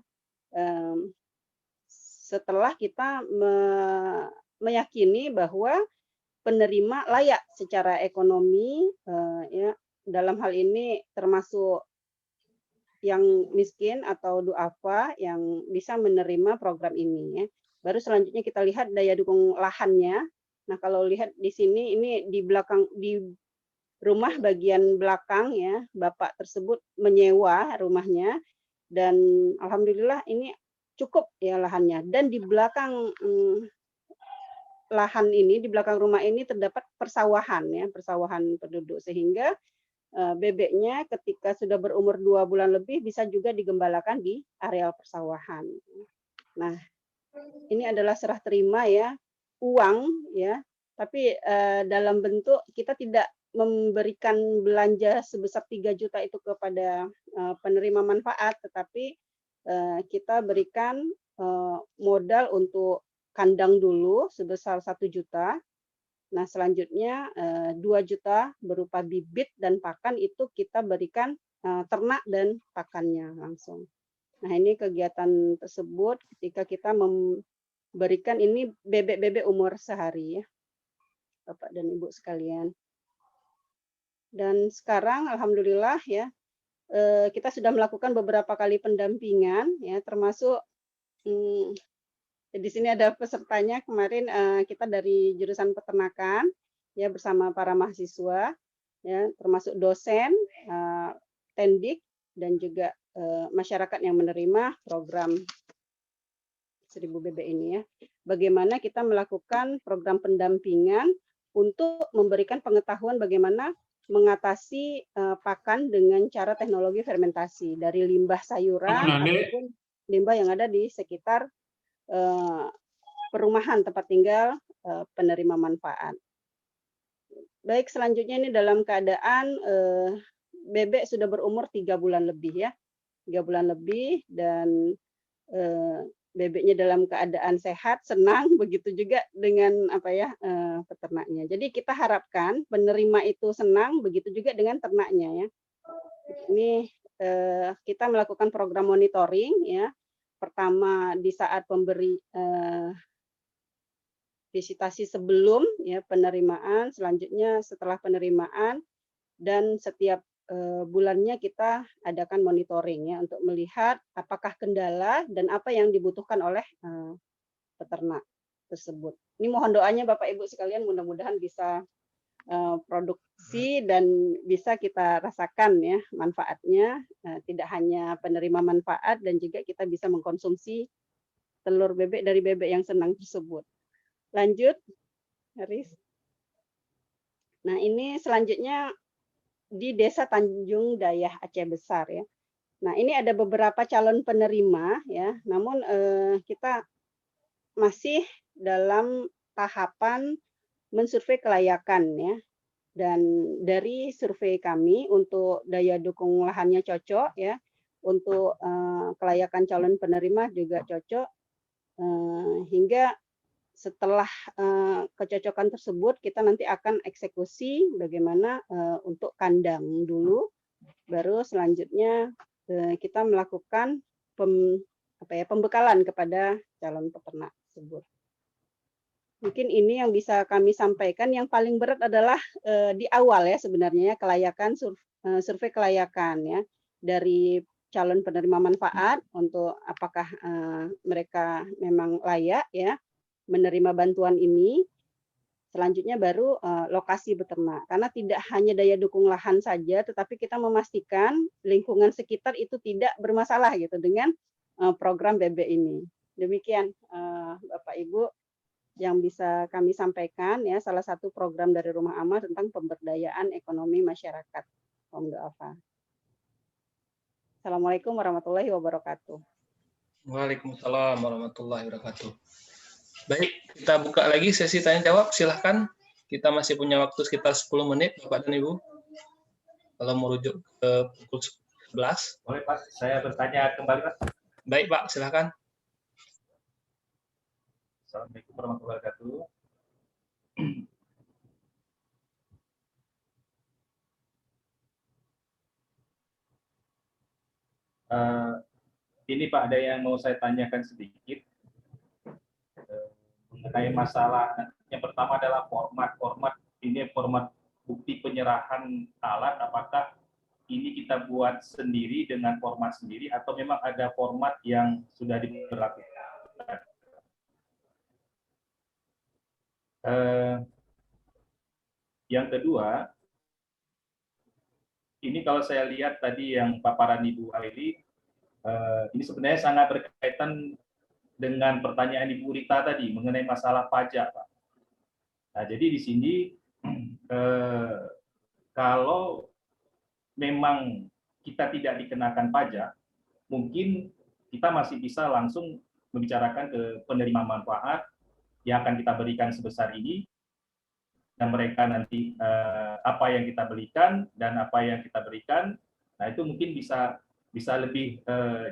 Setelah kita meyakini bahwa penerima layak secara ekonomi ya, dalam hal ini termasuk yang miskin atau duafa yang bisa menerima program ini ya. Baru selanjutnya kita lihat daya dukung lahannya. Nah, kalau lihat di sini ini di belakang, di rumah bagian belakang ya, Bapak tersebut menyewa rumahnya, dan alhamdulillah ini cukup ya lahannya. Dan di belakang lahan ini, di belakang rumah ini terdapat persawahan ya, persawahan penduduk, sehingga bebeknya ketika sudah berumur 2 bulan lebih bisa juga digembalakan di areal persawahan. Nah, ini adalah serah terima ya, uang ya, tapi dalam bentuk kita tidak memberikan belanja sebesar 3 juta itu kepada penerima manfaat, tetapi kita berikan modal untuk kandang dulu sebesar 1 juta. Nah, selanjutnya 2 juta berupa bibit dan pakan itu kita berikan ternak dan pakannya langsung. Nah, ini kegiatan tersebut ketika kita memberikan ini bebek-bebek umur sehari ya, Bapak dan Ibu sekalian. Dan sekarang alhamdulillah ya, kita sudah melakukan beberapa kali pendampingan ya, termasuk di sini ada pesertanya kemarin, kita dari jurusan peternakan ya bersama para mahasiswa ya, termasuk dosen, tendik, dan juga masyarakat yang menerima program 1000 bebek ini ya. Bagaimana kita melakukan program pendampingan untuk memberikan pengetahuan bagaimana mengatasi pakan dengan cara teknologi fermentasi dari limbah sayuran ataupun limbah yang ada di sekitar perumahan tempat tinggal penerima manfaat. Baik, selanjutnya ini dalam keadaan bebek sudah berumur 3 bulan lebih ya, 3 bulan lebih, dan bebeknya dalam keadaan sehat, senang, begitu juga dengan peternaknya. Jadi kita harapkan penerima itu senang, begitu juga dengan ternaknya ya. Ini kita melakukan program monitoring ya. Pertama di saat pemberi visitasi sebelum ya penerimaan, selanjutnya setelah penerimaan, dan setiap bulannya kita adakan monitoring ya untuk melihat apakah kendala dan apa yang dibutuhkan oleh peternak tersebut. Ini mohon doanya Bapak Ibu sekalian, mudah-mudahan bisa produksi dan bisa kita rasakan ya manfaatnya, tidak hanya penerima manfaat dan juga kita bisa mengkonsumsi telur bebek dari bebek yang senang tersebut. Lanjut, Haris. Nah, ini selanjutnya di Desa Tanjung Dayah Aceh Besar ya. Nah, ini ada beberapa calon penerima ya, namun kita masih dalam tahapan mensurvei kelayakan ya. Dan dari survei kami untuk daya dukung lahannya cocok ya, untuk kelayakan calon penerima juga cocok, hingga setelah kecocokan tersebut kita nanti akan eksekusi bagaimana untuk kandang dulu, baru selanjutnya kita melakukan pembekalan kepada calon peternak tersebut. Mungkin ini yang bisa kami sampaikan. Yang paling berat adalah di awal ya sebenarnya ya, kelayakan survei kelayakan ya dari calon penerima manfaat untuk apakah mereka memang layak ya menerima bantuan ini. Selanjutnya baru lokasi beternak. Karena tidak hanya daya dukung lahan saja, tetapi kita memastikan lingkungan sekitar itu tidak bermasalah gitu dengan program bebek ini. Demikian Bapak Ibu yang bisa kami sampaikan ya, salah satu program dari Rumah Amal tentang pemberdayaan ekonomi masyarakat kaum du'afa. Assalamualaikum warahmatullahi wabarakatuh. Waalaikumsalam warahmatullahi wabarakatuh. Baik, kita buka lagi sesi tanya jawab. Silahkan, kita masih punya waktu sekitar 10 menit Bapak dan Ibu. Kalau merujuk ke pukul 11. Boleh Pak, saya bertanya kembali Pak. Baik Pak, silahkan. Assalamualaikum warahmatullahi wabarakatuh. Ini Pak, ada yang mau saya tanyakan sedikit mengenai masalah. Yang pertama adalah format. Ini format bukti penyerahan alat. Apakah ini kita buat sendiri dengan format sendiri atau memang ada format yang sudah diberlakukan? Yang kedua, ini kalau saya lihat tadi yang paparan Ibu Aili, ini sebenarnya sangat berkaitan dengan pertanyaan Ibu Rita tadi mengenai masalah pajak, Pak. Nah, jadi di sini kalau memang kita tidak dikenakan pajak, mungkin kita masih bisa langsung membicarakan ke penerima manfaat yang akan kita berikan sebesar ini, dan mereka nanti apa yang kita belikan dan apa yang kita berikan, nah itu mungkin bisa lebih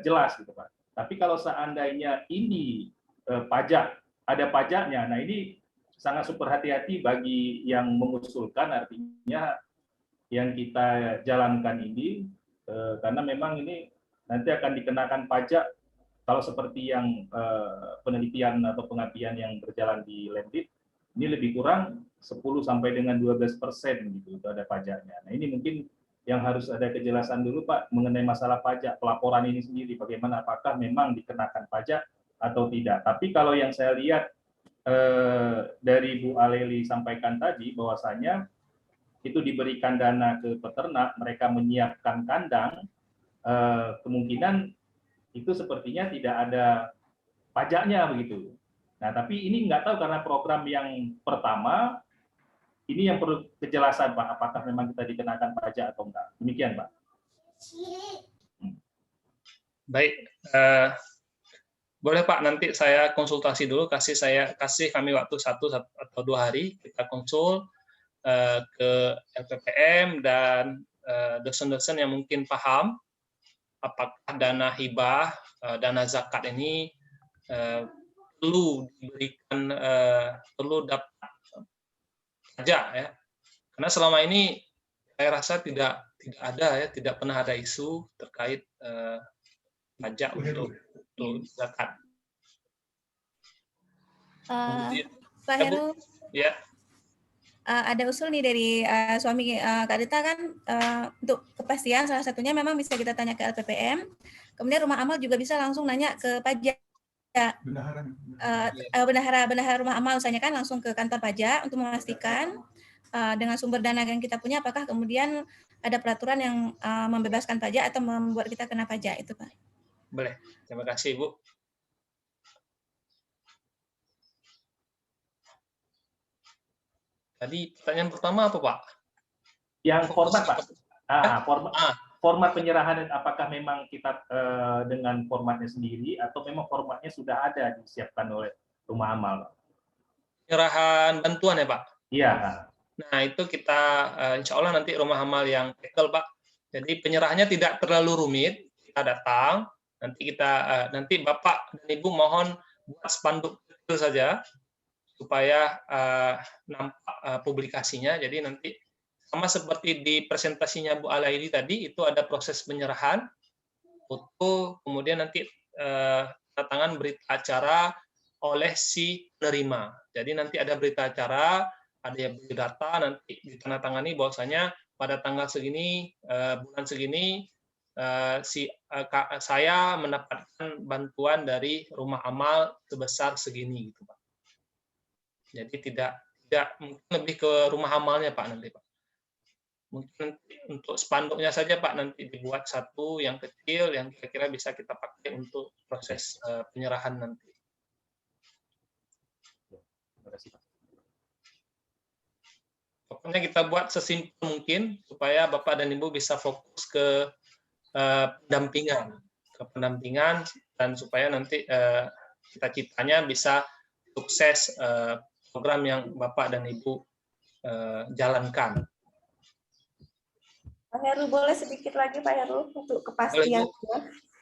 jelas gitu Pak. Tapi kalau seandainya ini pajak, ada pajaknya, nah ini sangat super hati-hati bagi yang mengusulkan, artinya yang kita jalankan ini, karena memang ini nanti akan dikenakan pajak. Kalau seperti yang penelitian atau pengabdian yang berjalan di Landit, ini lebih kurang 10 sampai dengan 12% gitu, itu ada pajaknya. Nah ini mungkin yang harus ada kejelasan dulu Pak mengenai masalah pajak, pelaporan ini sendiri, bagaimana, apakah memang dikenakan pajak atau tidak. Tapi kalau yang saya lihat dari Bu Aleli sampaikan tadi, bahwasanya itu diberikan dana ke peternak, mereka menyiapkan kandang, kemungkinan itu sepertinya tidak ada pajaknya begitu. Nah, tapi ini nggak tahu karena program yang pertama, ini yang perlu kejelasan Pak, apakah memang kita dikenakan pajak atau enggak. Demikian Pak. Baik, boleh Pak, nanti saya konsultasi dulu, kasih kami waktu 1 atau 2 hari, kita konsul ke LPPM dan dosen-dosen yang mungkin paham apakah dana hibah, dana zakat ini perlu diberikan, perlu dapat pajak ya. Karena selama ini saya rasa tidak tidak ada ya, tidak pernah ada isu terkait pajak untuk zakat. Kemudian, Pak ya, Bu. Heru, Ya, ada usul nih dari suami Kak Dita kan, untuk kepastian salah satunya memang bisa kita tanya ke LPPM, kemudian rumah amal juga bisa langsung nanya ke pajak. Bendahara rumah amal misalnya kan langsung ke kantor pajak untuk memastikan dengan sumber dana yang kita punya apakah kemudian ada peraturan yang membebaskan pajak atau membuat kita kena pajak itu, Pak. boleh. Terima kasih, Bu. Tadi pertanyaan pertama apa, Pak? Yang format, Pak. Ah, Format penyerahan, apakah memang kita dengan formatnya sendiri atau memang formatnya sudah ada disiapkan oleh rumah amal? penyerahan bantuan ya, Pak? Iya. Nah, itu kita insya Allah nanti rumah amal yang tackle, Pak. Jadi penyerahannya tidak terlalu rumit. Kita datang, nanti Bapak dan Ibu mohon buat spanduk kecil saja supaya nampak publikasinya. Jadi nanti sama seperti di presentasinya Bu Alaili tadi, itu ada proses penyerahan, foto, kemudian nanti tanda tangan berita acara oleh si penerima. Jadi nanti ada berita acara, ada yang data, nanti ditandatangani bahwasanya pada tanggal segini, bulan segini, saya mendapatkan bantuan dari rumah amal sebesar segini, gitu, Pak. Jadi tidak mungkin lebih ke rumah amalnya, Pak, nanti, Pak. Mungkin untuk spanduknya saja, Pak, nanti dibuat satu yang kecil yang kira-kira bisa kita pakai untuk proses penyerahan nanti. Terima kasih, Pak. Pokoknya kita buat sesimpel mungkin supaya Bapak dan Ibu bisa fokus ke pendampingan dan supaya nanti cita-citanya bisa sukses program yang Bapak dan Ibu jalankan. Pak Heru, boleh sedikit lagi Pak Heru untuk kepastian?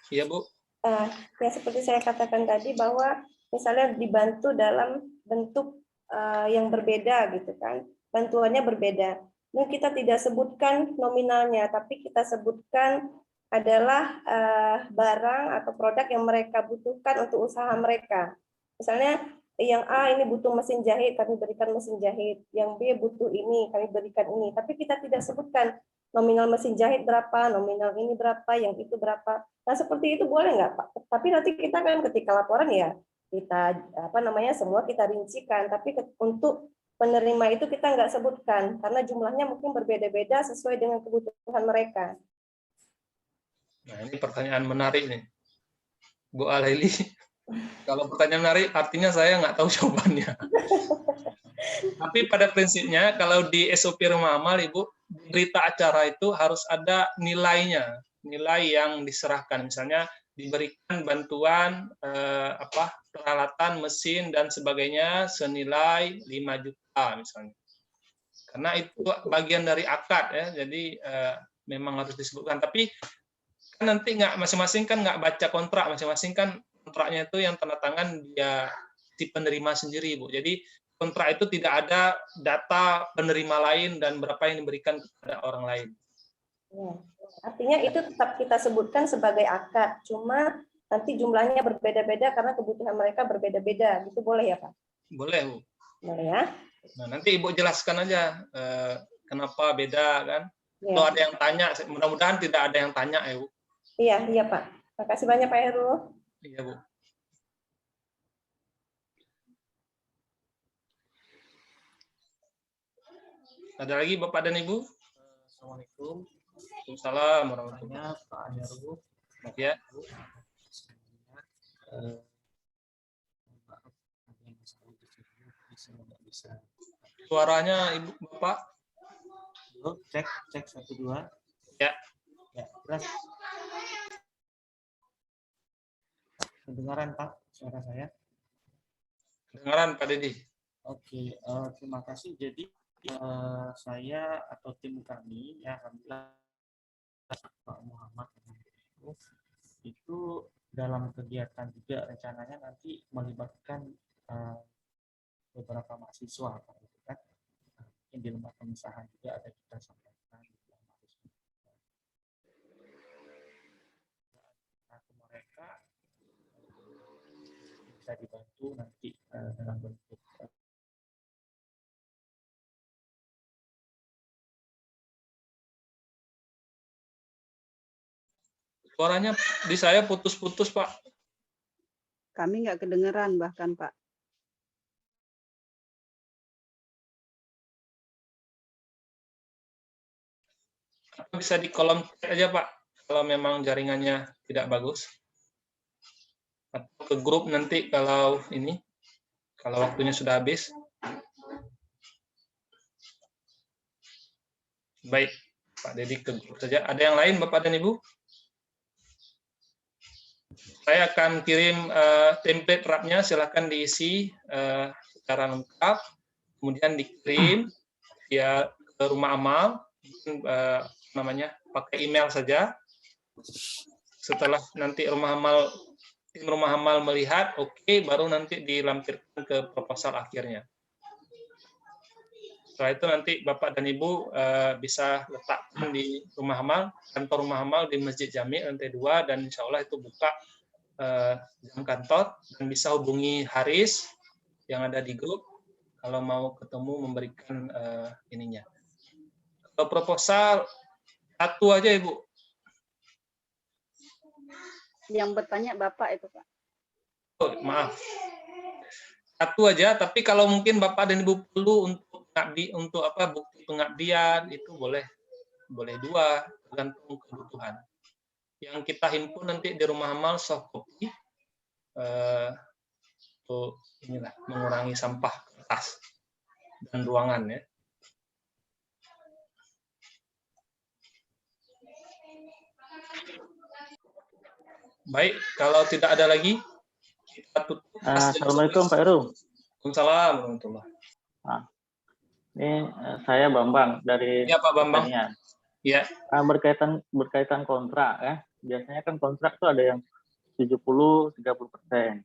Iya, Bu. Ya seperti saya katakan tadi bahwa misalnya dibantu dalam bentuk yang berbeda gitu kan, bantuannya berbeda. Dan kita tidak sebutkan nominalnya, tapi kita sebutkan adalah barang atau produk yang mereka butuhkan untuk usaha mereka. Misalnya yang A ini butuh mesin jahit, kami berikan mesin jahit. Yang B butuh ini, kami berikan ini. Tapi kita tidak sebutkan nominal mesin jahit berapa, nominal ini berapa, yang itu berapa. Nah seperti itu boleh nggak Pak? Tapi nanti kita kan ketika laporan ya kita semua kita rincikan. Tapi untuk penerima itu kita nggak sebutkan karena jumlahnya mungkin berbeda-beda sesuai dengan kebutuhan mereka. Nah ini pertanyaan menarik nih, Bu Alaili. Kalau pertanyaan menarik artinya saya nggak tahu jawabannya. Tapi pada prinsipnya kalau di SOP rumah amal, Ibu, berita acara itu harus ada nilainya, nilai yang diserahkan. Misalnya diberikan bantuan peralatan, mesin dan sebagainya senilai 5 juta misalnya. Karena itu bagian dari akad ya, jadi memang harus disebutkan. Tapi kan nanti masing-masing kan nggak baca kontrak, masing-masing kan kontraknya itu yang tanda tangan dia si penerima sendiri, Bu. Jadi kontrak itu tidak ada data penerima lain dan berapa yang diberikan kepada orang lain. Ya, artinya itu tetap kita sebutkan sebagai akad, cuma nanti jumlahnya berbeda-beda karena kebutuhan mereka berbeda-beda. Gitu boleh ya Pak? Boleh, Bu. Boleh ya. Nah, nanti Ibu jelaskan aja kenapa beda kan. Ya. Kalau ada yang tanya, mudah-mudahan tidak ada yang tanya ya, Bu. Iya Pak. Terima kasih banyak Pak Heru. Iya, Bu. Ada lagi Bapak dan Ibu? Assalamualaikum. Waalaikumsalam warahmatullahi wabarakatuh. Pak Heru. Ya. Suaranya Ibu Bapak? Cek 1 2. Ya. Ya, terus. Kedengaran Pak suara saya? Kedengaran Pak Dedi. Oke, terima kasih. Jadi saya atau tim kami ya alhamdulillah Pak Muhammad itu dalam kegiatan juga rencananya nanti melibatkan beberapa mahasiswa kan di lembaga pengusahaan juga ada kita sampaikan bisa dibantu nanti dalam bentuk Suaranya di saya putus-putus, Pak. Kami nggak kedengeran bahkan, Pak. Bisa di kolom chat aja, Pak, kalau memang jaringannya tidak bagus. Atau ke grup nanti kalau waktunya sudah habis. Baik, Pak Dedi ke grup saja. Ada yang lain, Bapak dan Ibu? Saya akan kirim template RAP-nya, silakan diisi secara lengkap, kemudian dikirim via ke rumah amal, pakai email saja. Setelah nanti tim rumah amal melihat, oke, baru nanti dilampirkan ke proposal akhirnya. Setelah itu nanti Bapak dan Ibu bisa letakkan di rumah amal, kantor rumah amal di Masjid Jami lantai 2, dan insya Allah itu buka jam kantor, dan bisa hubungi Haris yang ada di grup kalau mau ketemu memberikan ininya. Kalau proposal satu aja, Ibu. Yang bertanya Bapak itu, Pak. Oh, maaf. Satu aja, tapi kalau mungkin Bapak dan Ibu perlu untuk bukti pengabdian, itu boleh 2, tergantung kebutuhan. Yang kita himpun nanti di rumah amal soft copy untuk mengurangi sampah kertas dan ruangan, ya. Baik, kalau tidak ada lagi, kita tutup. Assalamualaikum Pak Heru. Waalaikumsalam warahmatullahi. Ini saya Bambang dari Ya, Pak Bambang. Ya. Berkaitan kontrak, ya. Biasanya kan kontrak tuh ada yang 70-30%.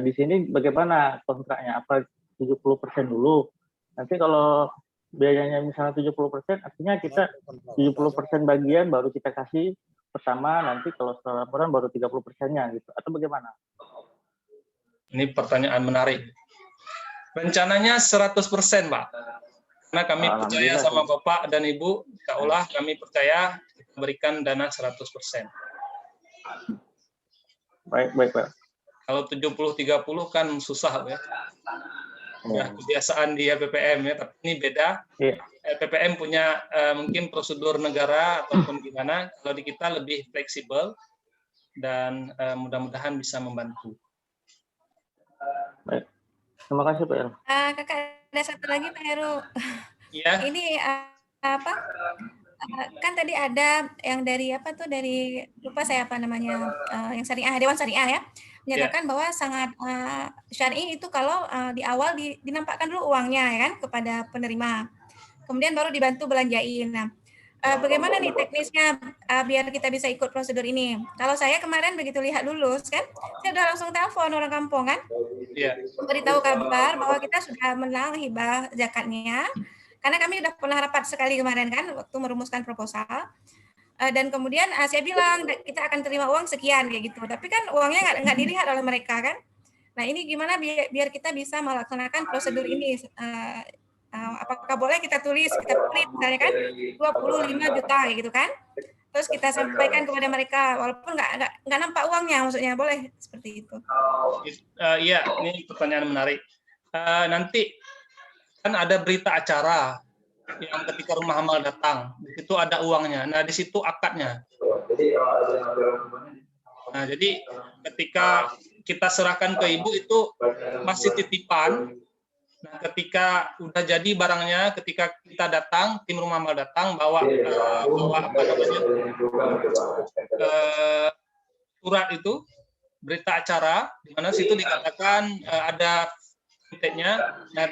Di sini bagaimana kontraknya? Apa 70% dulu? Nanti kalau biayanya misalnya 70%, artinya kita 70% bagian baru kita kasih pertama, nanti kalau setelah laporan baru 30%-nya gitu, atau bagaimana? Ini pertanyaan menarik. Rencananya 100%, Pak. Karena kami percaya sama Bapak dan Ibu, insya Allah kami percaya kita berikan dana 100%. Baik, Pak. Kalau 70-30 kan susah, ya. Ya, kebiasaan di LPPM, ya, tapi ini beda. LPPM punya mungkin prosedur negara ataupun gimana. Kalau di kita lebih fleksibel dan mudah-mudahan bisa membantu. Baik. Terima kasih Pak Heru. Kakak, ada satu lagi Pak Heru. Ya. Ini kan tadi ada yang dari lupa saya apa namanya, yang syariah, Dewan Syariah, ya, menyatakan bahwa sangat syar'i itu kalau di awal dinampakkan dulu uangnya, ya kan, kepada penerima, kemudian baru dibantu belanjain. Nah, bagaimana nih teknisnya biar kita bisa ikut prosedur ini? Kalau saya kemarin begitu lihat lulus kan, saya udah langsung telepon orang kampung kan, beritahu kabar bahwa kita sudah menang hibah zakatnya, karena kami udah pernah rapat sekali kemarin kan, waktu merumuskan proposal, dan kemudian saya bilang kita akan terima uang sekian kayak gitu, tapi kan uangnya nggak dilihat oleh mereka kan. Nah ini gimana biar kita bisa melaksanakan prosedur ini? Apakah boleh kita tulis, kita print misalnya kan 25 juta gitu kan, terus kita sampaikan kepada mereka walaupun nggak nampak uangnya, maksudnya boleh seperti itu? Iya, ini pertanyaan menarik. Nanti kan ada berita acara yang ketika rumah amal datang, di situ ada uangnya. Nah di situ akadnya. Nah jadi ketika kita serahkan ke ibu itu masih titipan. Nah, ketika udah jadi barangnya, ketika kita datang, tim rumah amal datang bawa surat itu, berita acara, di mana situ dikatakan ada titiknya, dan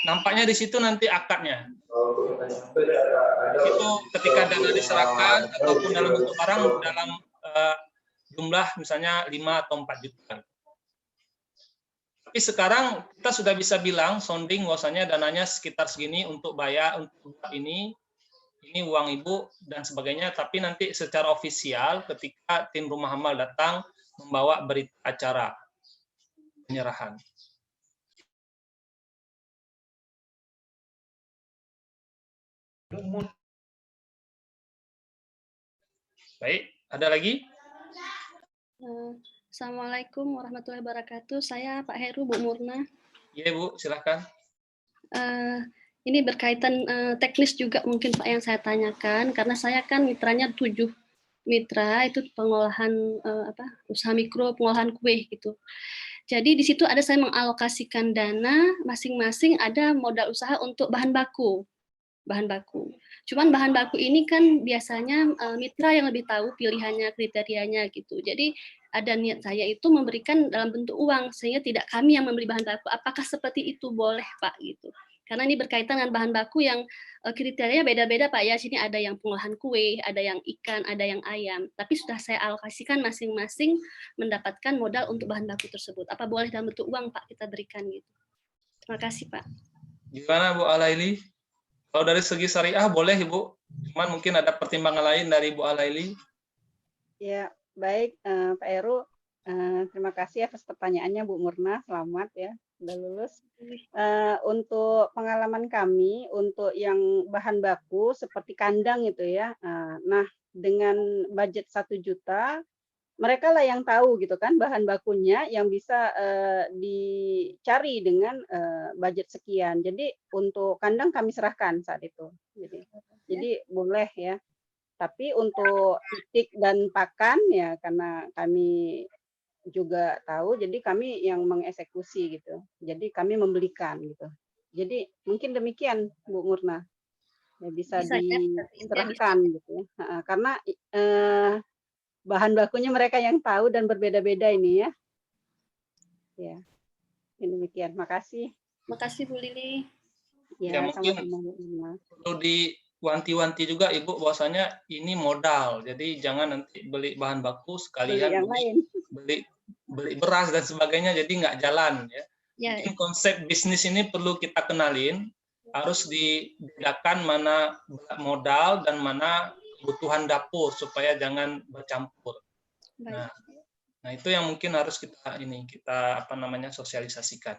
nampaknya di situ nanti akadnya. Di situ ketika dana diserahkan ataupun dalam bentuk barang dalam jumlah misalnya 5 atau 4 juta. Tapi sekarang kita sudah bisa bilang sounding bahwasanya dananya sekitar segini untuk bayar untuk ini uang ibu dan sebagainya, tapi nanti secara ofisial ketika tim rumah amal datang membawa berita acara. penyerahan. Baik, ada lagi? Assalamualaikum warahmatullahi wabarakatuh. Saya Pak Heru, Bu Murna. Iya, Bu, silakan. Ini berkaitan teknis juga mungkin Pak yang saya tanyakan, karena saya kan mitranya 7 mitra, itu pengolahan usaha mikro, pengolahan kue gitu. Jadi di situ ada saya mengalokasikan dana, masing-masing ada modal usaha untuk bahan baku. Cuman bahan baku ini kan biasanya mitra yang lebih tahu pilihannya, kriterianya gitu. Jadi ada niat saya itu memberikan dalam bentuk uang, sehingga tidak kami yang membeli bahan baku. Apakah seperti itu boleh Pak gitu? Karena ini berkaitan dengan bahan baku yang kriterianya beda-beda Pak ya. Sini ada yang pengolahan kue, ada yang ikan, ada yang ayam. Tapi sudah saya alokasikan masing-masing mendapatkan modal untuk bahan baku tersebut. Apa boleh dalam bentuk uang Pak kita berikan gitu? Terima kasih Pak. Gimana Bu Alaili? Kalau dari segi syariah boleh Ibu, cuman mungkin ada pertimbangan lain dari Bu Alaili. Ya, baik Pak Heru. Terima kasih atas pertanyaannya Bu Murna. Selamat ya, sudah lulus. Untuk pengalaman kami, untuk yang bahan baku seperti kandang itu ya. Nah, dengan budget 1 juta, mereka lah yang tahu gitu kan bahan bakunya yang bisa dicari dengan budget sekian. Jadi untuk kandang kami serahkan saat itu. Jadi boleh ya. Tapi untuk titik dan pakan ya karena kami juga tahu, jadi kami yang mengeksekusi gitu. Jadi kami membelikan gitu. Jadi mungkin demikian Bu Murna. Ya, bisa diserahkan gitu ya. Karena bahan bakunya mereka yang tahu dan berbeda-beda ini ya. Ya, demikian. Makasih. Makasih Bu Lili. Ya, mungkin perlu diwanti-wanti juga Ibu bahwasanya ini modal. Jadi jangan nanti beli bahan baku sekalian beli beras dan sebagainya, jadi nggak jalan ya. Mungkin konsep bisnis ini perlu kita kenalin, harus dibedakan mana modal dan mana kebutuhan dapur supaya jangan bercampur. Nah itu yang mungkin harus kita sosialisasikan.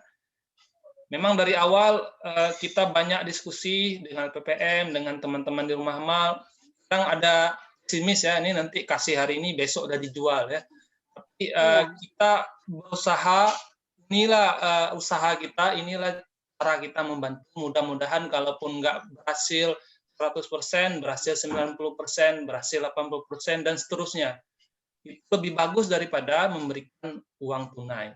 Memang dari awal kita banyak diskusi dengan PPM, dengan teman-teman di rumah amal. Sekarang ada pesimis ya, ini nanti kasih hari ini, besok udah dijual ya. Tapi kita berusaha, inilah usaha kita, inilah cara kita membantu. Mudah-mudahan kalaupun nggak berhasil 100%, berhasil 90%, berhasil 80%, dan seterusnya. Itu lebih bagus daripada memberikan uang tunai.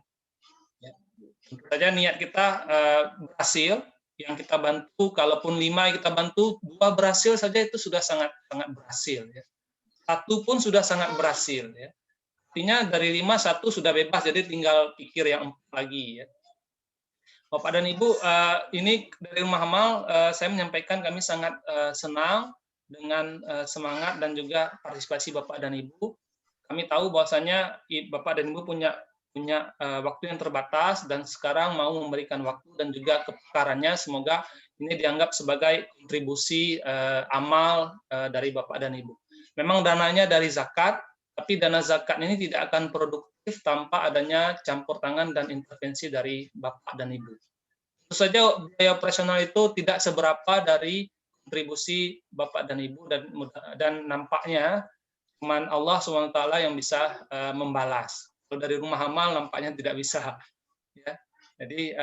Tentu saja niat kita berhasil, yang kita bantu, kalaupun 5 kita bantu, 2 berhasil saja itu sudah sangat berhasil. Ya. 1 pun sudah sangat berhasil. Ya. Artinya dari 5, 1 sudah bebas, jadi tinggal pikir yang 4 lagi. Ya. Bapak dan Ibu, ini dari Rumah Amal, saya menyampaikan kami sangat senang dengan semangat dan juga partisipasi Bapak dan Ibu. Kami tahu bahwasanya Bapak dan Ibu punya waktu yang terbatas dan sekarang mau memberikan waktu dan juga kepakarannya. Semoga ini dianggap sebagai kontribusi amal dari Bapak dan Ibu. Memang dananya dari zakat, tapi dana zakat ini tidak akan produktif tanpa adanya campur tangan dan intervensi dari Bapak dan Ibu. Tentu saja biaya operasional itu tidak seberapa dari kontribusi Bapak dan Ibu, dan nampaknya cuma Allah SWT yang bisa membalas. Kalau dari Rumah Amal nampaknya tidak bisa. Ya. Jadi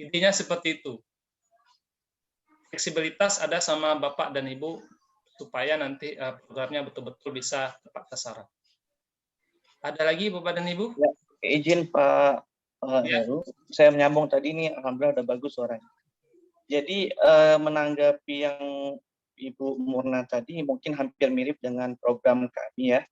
intinya seperti itu. Fleksibilitas ada sama Bapak dan Ibu supaya nanti programnya betul-betul bisa tepat sasaran. Ada lagi Bapak dan Ibu? Ya, izin Pak Heru, saya menyambung tadi nih, alhamdulillah udah bagus suaranya. Jadi menanggapi yang Ibu Murna tadi mungkin hampir mirip dengan program kami ya,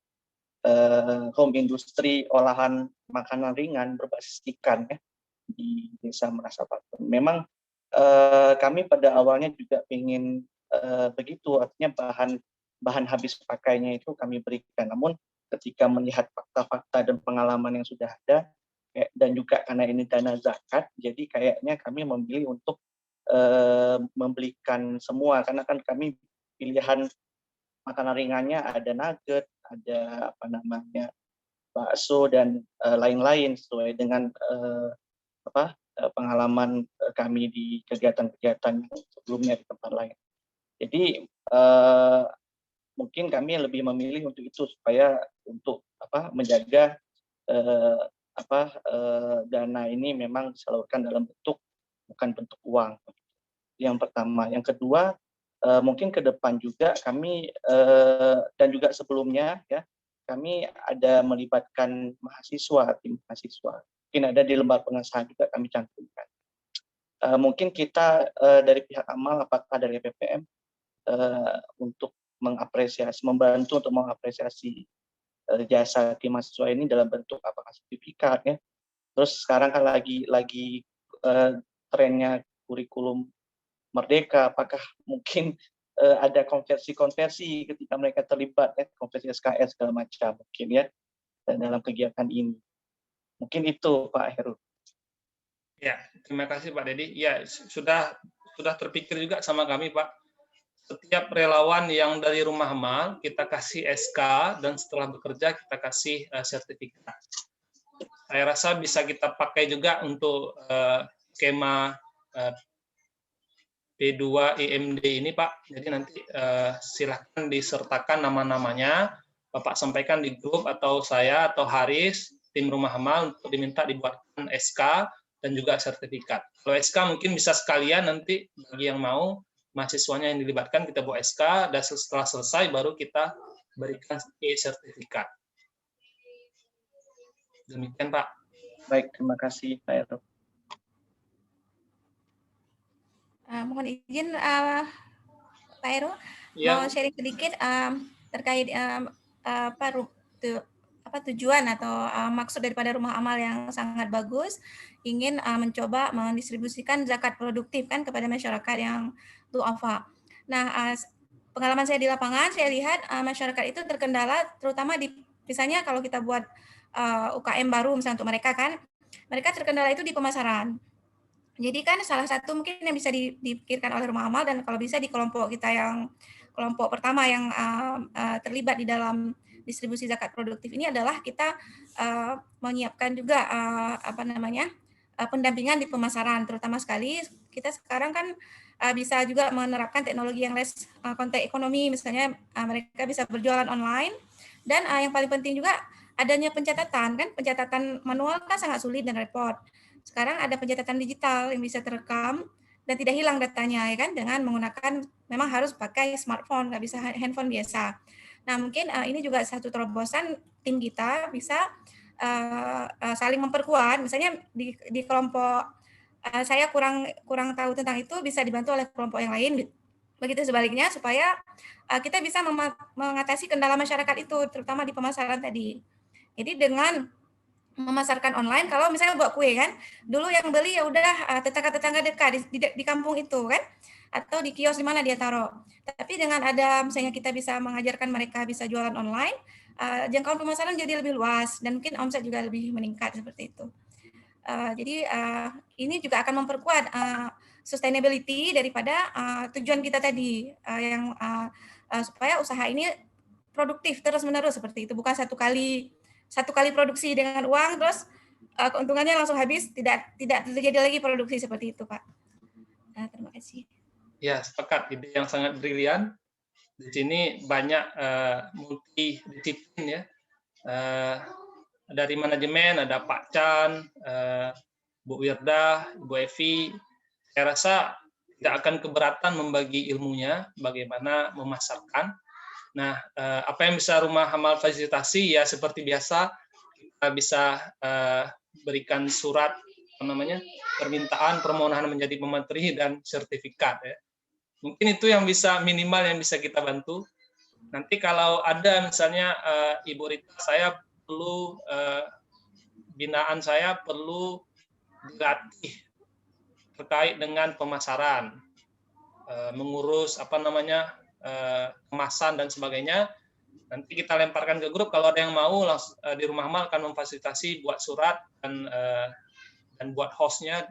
home industry olahan makanan ringan berbasis ikan ya di Desa Merasapakun. Memang kami pada awalnya juga ingin begitu, artinya bahan habis pakainya itu kami berikan. Namun ketika melihat fakta-fakta dan pengalaman yang sudah ada, dan juga karena ini dana zakat, jadi kayaknya kami memilih untuk membelikan semua, karena kan kami pilihan makanan ringannya ada nugget, ada bakso dan lain-lain sesuai dengan pengalaman kami di kegiatan-kegiatan sebelumnya di tempat lain. Jadi mungkin kami lebih memilih untuk itu supaya untuk menjaga dana ini memang disalurkan dalam bentuk bukan bentuk uang. Yang pertama, yang kedua mungkin ke depan juga kami dan juga sebelumnya ya kami ada melibatkan mahasiswa, tim mahasiswa. Mungkin ada di lembar pengesahan juga kami cantumkan. Mungkin kita dari pihak amal apakah dari PPM untuk mengapresiasi, membantu untuk mengapresiasi jasa tim mahasiswa ini dalam bentuk apakah sertifikat ya. Terus sekarang kan lagi trennya kurikulum merdeka, apakah mungkin ada konversi ketika mereka terlibat ya, konversi SKS segala macam mungkin ya dalam kegiatan ini. Mungkin itu Pak Heru. Ya, terima kasih Pak Dedi. Ya, sudah terpikir juga sama kami Pak. Setiap relawan yang dari rumah amal kita kasih SK dan setelah bekerja kita kasih sertifikat. Saya rasa bisa kita pakai juga untuk skema P2 EMD ini Pak. Jadi nanti silakan disertakan nama-namanya, Bapak sampaikan di grup atau saya atau Haris, tim rumah amal untuk diminta dibuatkan SK dan juga sertifikat. Kalau SK mungkin bisa sekalian nanti bagi yang mau, mahasiswanya yang dilibatkan kita buat SK, dan setelah selesai baru kita berikan e-sertifikat. Demikian Pak. Baik, terima kasih Pak Heru. Mohon izin Pak Heru, Ya. mau sharing sedikit terkait tujuan atau maksud daripada rumah amal yang sangat bagus, ingin mencoba mendistribusikan zakat produktif kan kepada masyarakat yang du'afa. Nah, pengalaman saya di lapangan, saya lihat masyarakat itu terkendala, terutama di misalnya kalau kita buat UKM baru misalnya untuk mereka kan, mereka terkendala itu di pemasaran. Jadi kan salah satu mungkin yang bisa dipikirkan oleh rumah amal dan kalau bisa di kelompok kita yang kelompok pertama yang terlibat di dalam distribusi zakat produktif ini adalah kita menyiapkan juga pendampingan di pemasaran, terutama sekali kita sekarang kan bisa juga menerapkan teknologi yang less contact ekonomi, misalnya mereka bisa berjualan online dan yang paling penting juga adanya pencatatan kan, pencatatan manual kan sangat sulit dan repot. Sekarang ada pencatatan digital yang bisa terekam dan tidak hilang datanya ya kan, dengan menggunakan memang harus pakai smartphone, nggak bisa handphone biasa. Nah mungkin ini juga satu terobosan tim kita bisa saling memperkuat, misalnya di kelompok saya kurang tahu tentang itu, bisa dibantu oleh kelompok yang lain, begitu sebaliknya supaya kita bisa mengatasi kendala masyarakat itu, terutama di pemasaran tadi. Jadi dengan memasarkan online, kalau misalnya buat kue kan, dulu yang beli ya udah tetangga-tetangga dekat di kampung itu kan, atau di kios di mana dia taruh. Tapi dengan ada misalnya kita bisa mengajarkan mereka bisa jualan online, jangkauan pemasaran jadi lebih luas dan mungkin omset juga lebih meningkat seperti itu. Jadi ini juga akan memperkuat sustainability daripada tujuan kita tadi yang supaya usaha ini produktif terus-menerus seperti itu, bukan satu kali produksi dengan uang terus keuntungannya langsung habis, tidak terjadi lagi produksi seperti itu Pak. Terima kasih. Ya, sepakat, ide yang sangat brilian. Di sini banyak multidisiplin ya. Dari manajemen ada Pak Chan, Bu Wirda, Bu Evi. Saya rasa tidak akan keberatan membagi ilmunya, bagaimana memasarkan. Nah, apa yang bisa rumah amal fasilitasi ya seperti biasa kita bisa berikan surat permintaan permohonan menjadi pemateri dan sertifikat ya. Mungkin itu yang bisa minimal yang bisa kita bantu. Nanti kalau ada misalnya Ibu Rita, saya perlu binaan saya perlu dilatih terkait dengan pemasaran, mengurus kemasan dan sebagainya. Nanti kita lemparkan ke grup, kalau ada yang mau langsung, di rumah amal akan memfasilitasi buat surat dan buat hostnya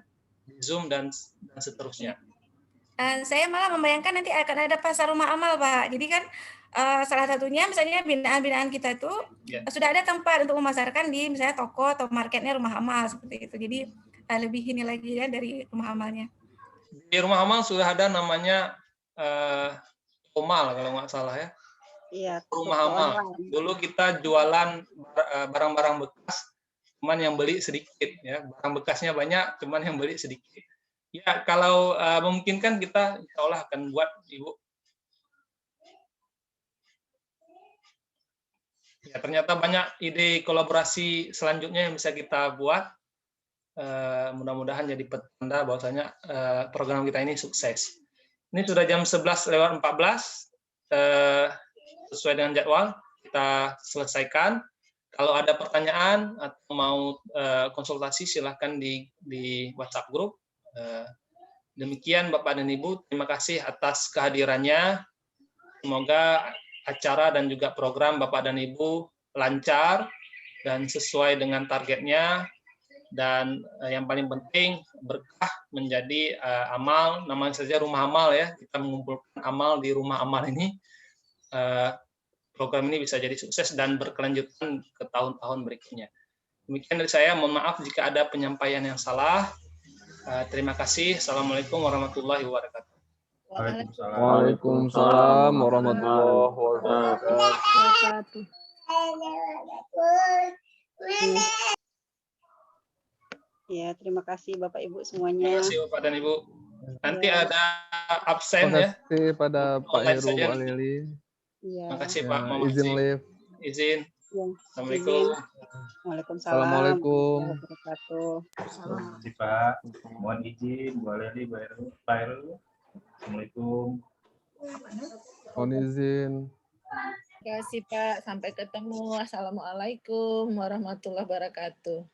di Zoom dan seterusnya. Saya malah membayangkan nanti akan ada pasar rumah amal, Pak. Jadi kan salah satunya misalnya binaan-binaan kita itu sudah ada tempat untuk memasarkan di misalnya toko atau marketnya rumah amal seperti itu. Jadi lebih ini lagi ya dari rumah amalnya. Di rumah amal sudah ada namanya Omal kalau nggak salah ya. Iya. Rumah amal. Dulu kita jualan barang-barang bekas, cuman yang beli sedikit ya. Barang bekasnya banyak, cuman yang beli sedikit. Ya kalau memungkinkan kita insya Allah akan buat, Ibu. Ya ternyata banyak ide kolaborasi selanjutnya yang bisa kita buat. Mudah-mudahan jadi petanda bahwasanya program kita ini sukses. Ini sudah jam 11:14, sesuai dengan jadwal kita selesaikan. Kalau ada pertanyaan atau mau konsultasi silahkan di WhatsApp grup. Demikian Bapak dan Ibu, terima kasih atas kehadirannya. Semoga acara dan juga program Bapak dan Ibu lancar dan sesuai dengan targetnya. Dan yang paling penting berkah menjadi amal, namanya saja rumah amal ya, kita mengumpulkan amal di rumah amal ini. Program ini bisa jadi sukses dan berkelanjutan ke tahun-tahun berikutnya. Demikian dari saya, mohon maaf jika ada penyampaian yang salah. Terima kasih. Assalamualaikum warahmatullahi wabarakatuh. Waalaikumsalam warahmatullahi wabarakatuh. Ya, terima kasih Bapak Ibu semuanya. Terima kasih Bapak dan Ibu. Nanti ada absen ya. Terima kasih pada Pak Heru, Pak Lili. Terima kasih Pak Muhammad. Izin live. Izin. Ya, Assalamualaikum. Waalaikumsalam. Assalamualaikum. Wabarakatuh. Pak, mohon izin Bu Lili, Pak Heru. Assalamualaikum. Mohon izin. Terima kasih Pak. Sampai ketemu. Assalamualaikum warahmatullahi wabarakatuh.